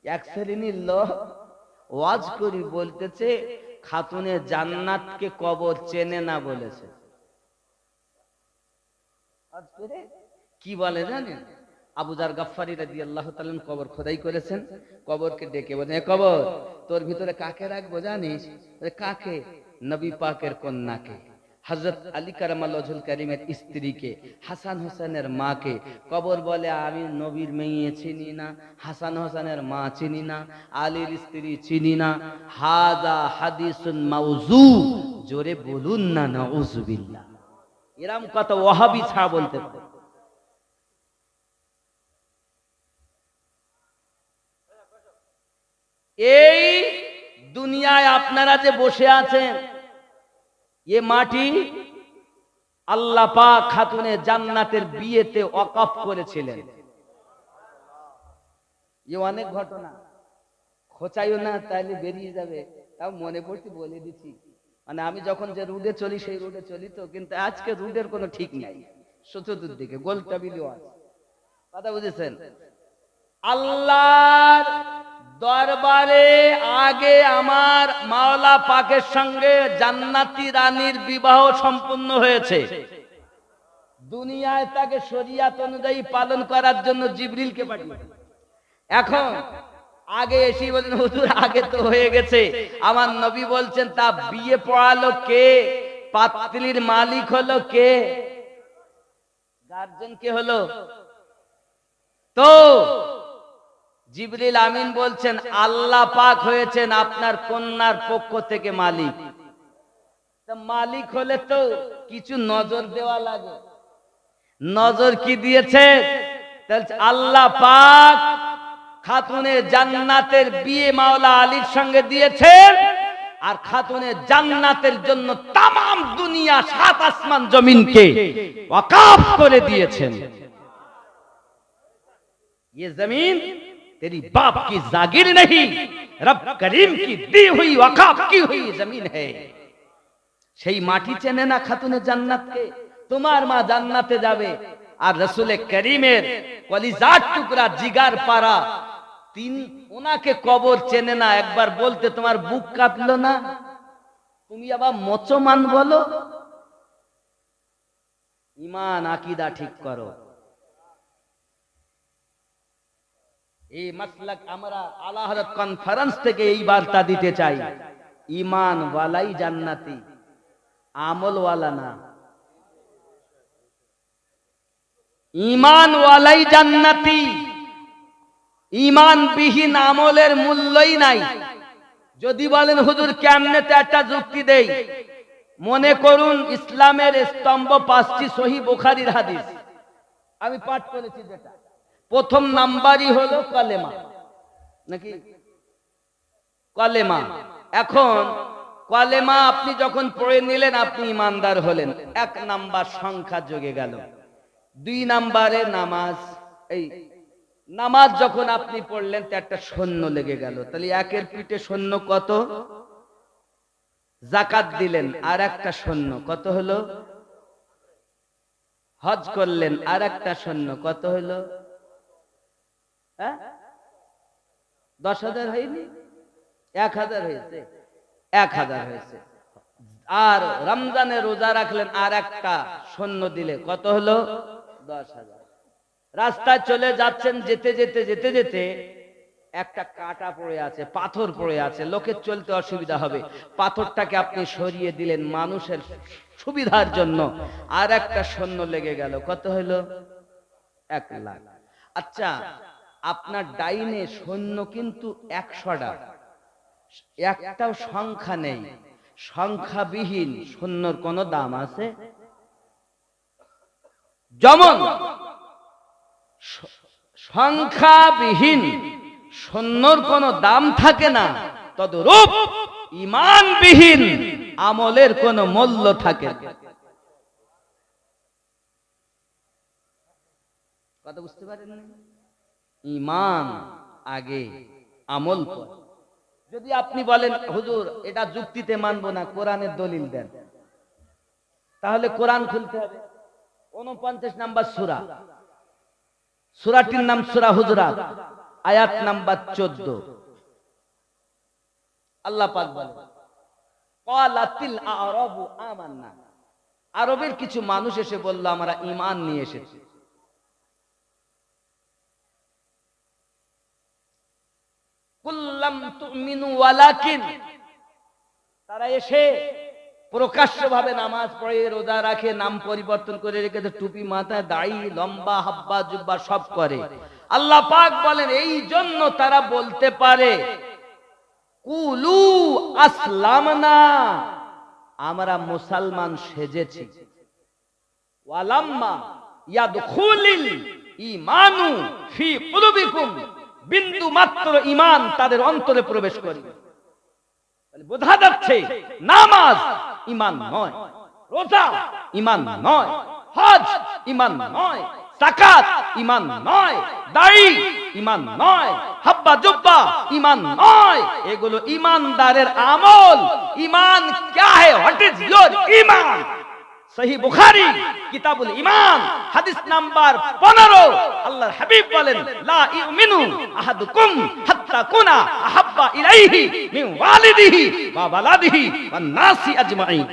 এক শ্রেণীর লোক ওয়াজ করি বলতেছে খাতুনে জান্নাতকে কবর চেনে না বলেছে কি বলে জানেন আবু যার গাফফারি রাদিয়াল্লাহু তাআলা কবর খোদাই করেছেন কবরকে ডেকে বলেন এ কবর তোর ভিতরে কাকে রাখবো জানিস কাকে নবী পাকের কন্যাকে হযরত আলী কারামাল্লাহু ওয়াজহুল কারীমের স্ত্রীকে হাসান হোসেনের মাকে কবর বলে আমি নবীর মেয়ে চিনি না হাসান হোসেনের মা চিনি না আলীর স্ত্রী চিনি না হাযা হাদিসুন মাউযু জোরে বলুন না নাউযুবিল্লাহ এরকম কথা ওয়াহাবি ছাড়া বলতে পারে এই দুনিয়ায় আপনারা যে বসে আছেন এ মাটি আল্লাহ পাক খাতুনে জান্নাতের বিয়েতে ওয়াকফ করেছিলেন এ অনেক ঘটনা খোঁচাইও না তাইলে বেরিয়ে যাবে তাও মনে পড়তে বলে দিচ্ছি মানে আমি যখন যে রুটে চলি সেই রুটে চলি তো, কিন্তু আজকে রুটের কোনো ঠিক নাই, চতুর্দিকে গোলটা বিলিও আছে। কথা বুঝেছেন? আল্লাহর দরবারে আগে আমার মাওলা পাকের সঙ্গে জান্নাতি রানীর বিবাহ সম্পূর্ণ হয়েছে। দুনিয়ায় তাকে শরিয়াত অনুযায়ী পালন করার জন্য জিবরিলকে পাঠিয়েছে। এখন আগে এসে বলেন হুজুর আগে তো হয়ে গেছে, আমার নবী বলছেন তা বিয়ে পড়ালো কে, পাত্রীর মালিক হলো কে, গার্জেন কে হলো? তো জিবরিল আমিন বলছেন আল্লাহ পাক হয়েছেন আপনার কন্যার পক্ষ থেকে মালিক। তা মালিক হলে তো কিছু নজর দেওয়া লাগে। নজর কি দিয়েছে? আল্লাহ পাক খাতুনে জান্নাতের বিয়ে মাওলা আলীর সঙ্গে দিয়েছেন, আর খাতুনে জান্নাতের জন্য তামাম দুনিয়া সাত আসমান জমিনকে ওয়াকাফ করে দিয়েছেন। ये जमीन तेरी बाप की जागीर नहीं, रब करीम की दी हुई वकाफ की हुई जमीन है। সেই মাটি চেনে না খাতুনে জান্নাতকে? তোমার মা জান্নাতে যাবে, আর রাসূলে করিমের কলিজার টুকরা জিগার পারা ওনাকে কবর চেনে না। একবার বলতে তোমার বুক কাঁপলো না? তুমি আবার মুসলমান বলো? ঈমান আকীদা ঠিক করো। এই মাসলাক আমরা আলা হযরত কনফারেন্স থেকে এই বার্তা দিতে চাই, ঈমান ওয়ালাই জান্নাতি, আমল ওয়ালা না। ঈমান ওয়ালাই জান্নাতি, ঈমান বিহীন আমলের মূল্যই নাই। যদি বলেন হুজুর কেমনে, তো একটা যুক্তি দেই। মনে করুন ইসলামের স্তম্ভ 5টি সহিহ বুখারীর হাদিস আমি পাঠ করেছি, যেটা প্রথম নাম্বারই হলো কালেমা, নাকি কালেমা। এখন কালেমা আপনি যখন পড়ে নিলেন আপনি ইমানদার হলেন, 1 নাম্বার সংখ্যা যোগে গেল। 2 নাম্বারে নামাজ, এই নামাজ যখন আপনি পড়লেন তো একটা সৈন্য লেগে গেল, তাহলে একের পিঠে সৈন্য কত? যাকাত দিলেন আর একটা সৈন্য কত হলো? হজ করলেন আর একটা সৈন্য কত হলো? 10,000 হয়নি? 1,000 হয়েছে, 1,000 হয়েছে। আর রমজানে রোজা রাখলেন আর একটা সৈন্য দিলে কত হলো? 10,000। রাস্তায় চলে যাচ্ছেন, যেতে যেতে যেতে যেতে একটা কাঁটা পড়ে আছে, পাথর পড়ে আছে, লোকের চলতে অসুবিধা হবে, পাথরটাকে আপনি সরিয়ে দিলেন মানুষের সুবিধার জন্য, আর একটা সৈন্য লেগে গেল, কত হলো? 1 লাখ। আচ্ছা, আপনার ডাইনে সৈন্য কিন্তু 100টা, একটাও সংখ্যা নেই। সংখ্যাবিহীন সৈন্যর কোনো দাম আছে? যেমন সংখ্যাবিহীন সৈন্যর কোনো দাম থাকে না, তদ্রূপ ঈমানবিহীন আমলের কোনো মূল্য থাকে না। কথা বুঝতে পারেন? ঈমান আগে, আমল পরে। যদি আপনি বলেন হুজুর এটা যুক্তিতে মানবো না, কোরআনের দলিল দেন, তাহলে কোরআন খুলতে হবে। 49 নাম্বার সূরা, সূরাটির নাম সূরা হুজুরাত, আয়াত নাম্বার 14। আল্লাহ পাক বলেন ক্বালাতিল আ'রাবু আমান্না, আরবের কিছু মানুষ এসে বলল আমরা ঈমান নিয়ে এসেছি। কুল্লাম তুমিনু ওয়ালাকিন, তারা এসে প্রকাশ্যভাবে নামাজ পড়ে, রোজা রাখে, নাম পরিবর্তন করে রেখেছে, টুপি মাথায়, দাড়ি লম্বা, হাব্বা জুব্বা সব করে। আল্লাহ পাক বলেন এই জন্য তারা বলতে পারে কুলু আসলামনা, আমরা মুসলমান সেজেছি, ওয়ালাম্মা ইয়াদখুলিল ঈমানু ফি কুলুবিকুম, বিন্দু মাত্র ঈমান তাদের অন্তরে প্রবেশ করে। বোঝা যাচ্ছে নামাজ ঈমান নয়, রোজা ঈমান নয়, হজ ঈমান নয়, যাকাত ঈমান নয়, দাড়ি ঈমান নয়, হাব্বা জুব্বা ঈমান নয়, এগুলো ঈমানদারের আমল। ঈমান क्या है, व्हाट इज योर ईमान? সহি বুখারী কিতাবুল ঈমান হাদিস নাম্বার 15, আল্লাহর হাবিব বলেন, লা ইউমিনু আহাদুকুম হাত্তা কুনা আহাব্বা ইলাইহি মিন ওয়ালিদিহি ওয়া ওয়ালাদিহি ওয়ান নাসি আজমাইন।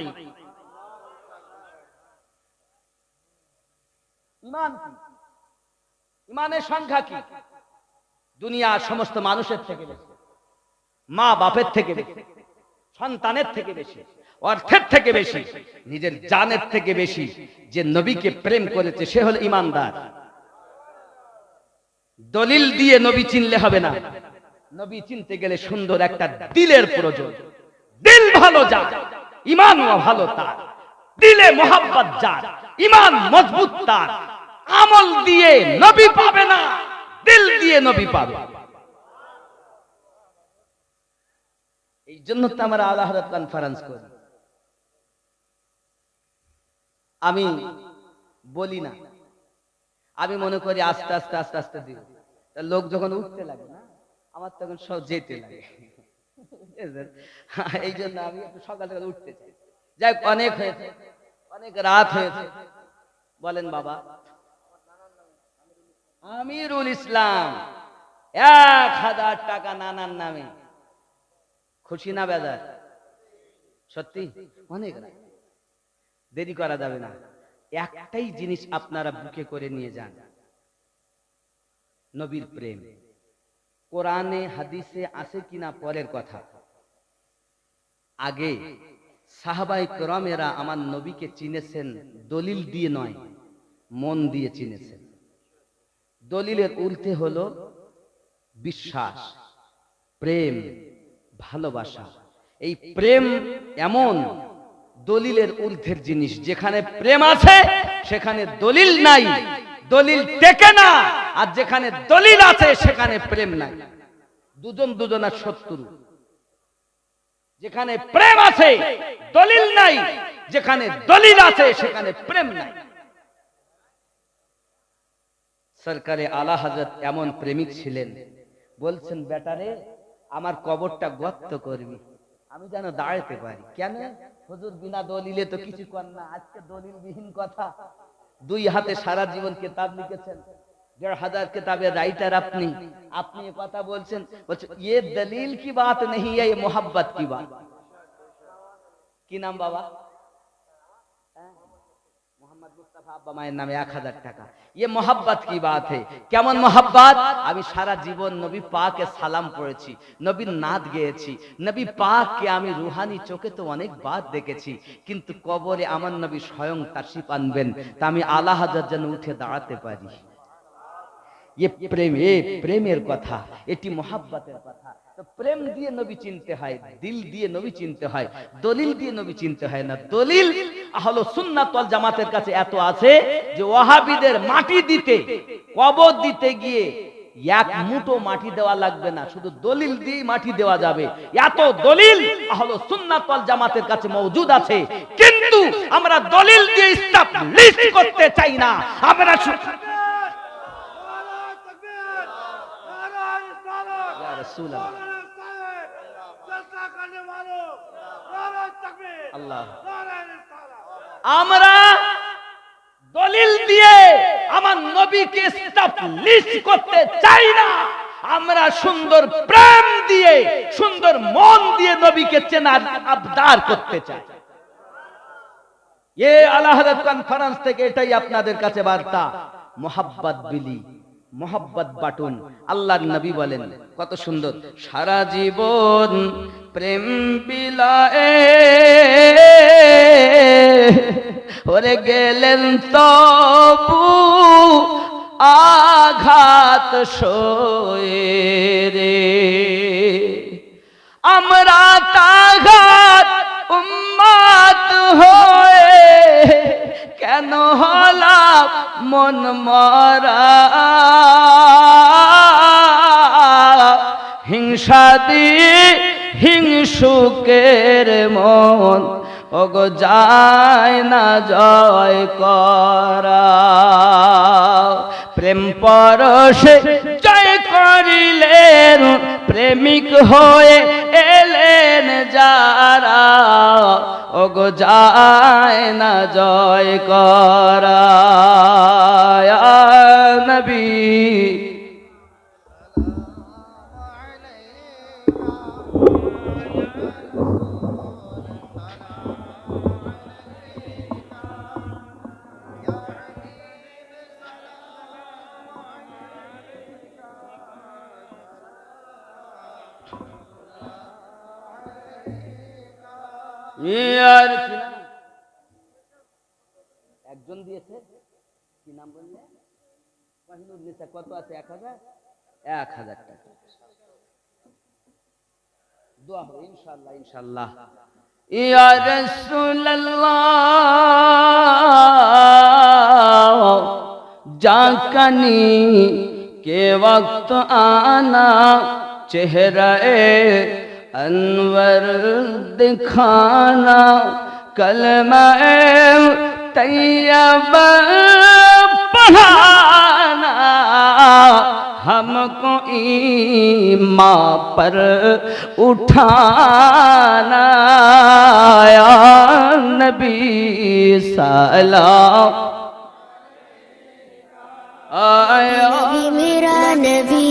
ঈমান কি? ঈমানের সংখ্যা কি? দুনিয়ার সমস্ত মানুষের থেকে বেশি, মা বাপের থেকে বেশি, সন্তানের থেকে বেশি, অর্থের থেকে বেশি, নিজের জানের থেকে বেশি যে নবীকে প্রেম করেছে সে হলো ঈমানদার। দলিল দিয়ে নবী চিনলে হবে না, নবী চিনতে গেলে সুন্দর একটা দিলের প্রয়োজন। দিল ভালো যার, ঈমান ভালো তার, দিলে মোহাব্বত যার, ঈমান মজবুত তার, আমল দিয়ে নবী পাবে না, দিল দিয়ে নবী পাবে। এই জন্য তো আমরা আলা হযরত কনফারেন্স করি। আমি বলি না, আমি মনে করি আস্তে আস্তে আস্তে আস্তে দিব। লোক যখন উঠতে লাগে না, আমার তখন সব যেতে লাগে। এই জন্য আমি একটু সকাল সকাল উঠতে চাই। যাই অনেক হয়েছে, অনেক রাত হয়েছে। বলেন বাবা। আমিরুল ইসলাম 1000 টাকা নানার নামে, খুশি না বেজার? সত্যি অনেক রাত, দেরি করা যাবে না। একটাই জিনিস আপনারা বুকে করে নিয়ে যান, নবীর প্রেম। কোরআনে হাদিসে আছে কিনা পরের কথা, আগে সাহাবায়ে কেরামেরা আমার নবীকে চিনেছেন দলিল দিয়ে নয়, মন দিয়ে চিনেছেন। দলিলের উল্টে হলো বিশ্বাস, প্রেম, ভালোবাসা। এই প্রেম এমন দলিলের ঊর্ধ্বের জিনিস, যেখানে প্রেম আছে সেখানে দলিল নাই, দলিল টেকে না। আর যেখানে দলিল আছে সেখানে প্রেম নাই, দুজন দুজনের শত্রু। যেখানে প্রেম আছে দলিল নাই, যেখানে দলিল আছে সেখানে প্রেম নাই। সরকারে আলা হযরত এমন প্রেমিক ছিলেন, বলছেন, বেটারে আমার কবরটা গর্ত করবি, আমি যেন দাঁড়াতে পারি। কেন? হুজুর বিনা দলিলে তো কিছু কর না। আজকে দলিল বিহীন কথা। 2 হাতে সারা জীবন কিতাব লিখেছেন, 1500 কিতাবের রাইটার আপনি। আপনি এই কথা বলছেন, বলছে ये दलील की बात नहीं है, ये मोहब्बत की बात। কি নাম বাবা? মোহাম্মদ মুস্তাফা আব্বা মায়ের নামে 1000 টাকা। ये मोहब्बत की बात है। কেমন মোহাব্বত? আমি সারা জীবন নবী পাকে সালাম পড়েছি, নবীর নাত গেয়েছি, নবী পাককে আমি রুহানি চোখে তো অনেকবার দেখেছি, কিন্তু কবরে আমার নবী স্বয়ং তাশরিফ আনবেন, তা আমি আলা হযরত যেন উঠে দাঁড়াতে পারি। ये প্রেম, এ প্রেমের কথা, এটি মোহাব্বতের কথা। তো প্রেম দিয়ে নবী চিনতে হয়, দিল দিয়ে নবী চিনতে হয়, দলিল দিয়ে নবী চিনতে হয় না। দলিল আহলে সুন্নাত ওয়াল জামাতের কাছে এত আছে যে ওয়াহাবীদের মাটি দিতে, কবর দিতে গিয়ে 1 মুঠো মাটি দেওয়া লাগবে না, শুধু দলিল দিয়ে মাটি দেওয়া যাবে। এত দলিল আহলে সুন্নাত ওয়াল জামাতের কাছে মওজুদ আছে, কিন্তু আমরা দলিল দিয়ে এস্টাবলিশ করতে চাই না। আমরা আমরা দলিল দিয়ে আমার নবীকে এস্টাবলিশ করতে চাই না। আমরা সুন্দর প্রেম দিয়ে, সুন্দর মন দিয়ে নবীকে চেনার আবদার করতে চাই। ये আলা হযরত কনফারেন্স থেকে এটাই আপনাদের কাছে বার্তা। মোহাব্বত বিলি, মোহাব্বত বাটুন। আল্লাহর নবী বলেন কত সুন্দর, সারা জীবন প্রেম বিলায়ে ওরে গেলেন তবু আঘাত সয়ে রে, আমরা তাঘাত উম্মত হয়ে কেন হলাম মন মরা, হিংসা দিয়ে হিংসুকের মন ওগো যায় না জয় করা। প্রেম পরশে জয় করিলেন, প্রেমিক হয়ে এলেন যারা, ওগো যায় না জয় করা। ইয়া নবী ইয়ার কি নাম? একজন দিয়েছে, কি নাম বললে? মাহিনুর নিসা। কত আছে? 1000। 1000 টাকা দোয়া হবে ইনশাআল্লাহ, ইনশাআল্লাহ। ইয়া রাসূলুল্লাহ জাকানি के वक्त आना, चेहरे अनवर दिखाना, कलमा तैयबा पढ़ाना, हमको ईमान पर उठाना। या नबी सलाम आया नबी मेरा नबी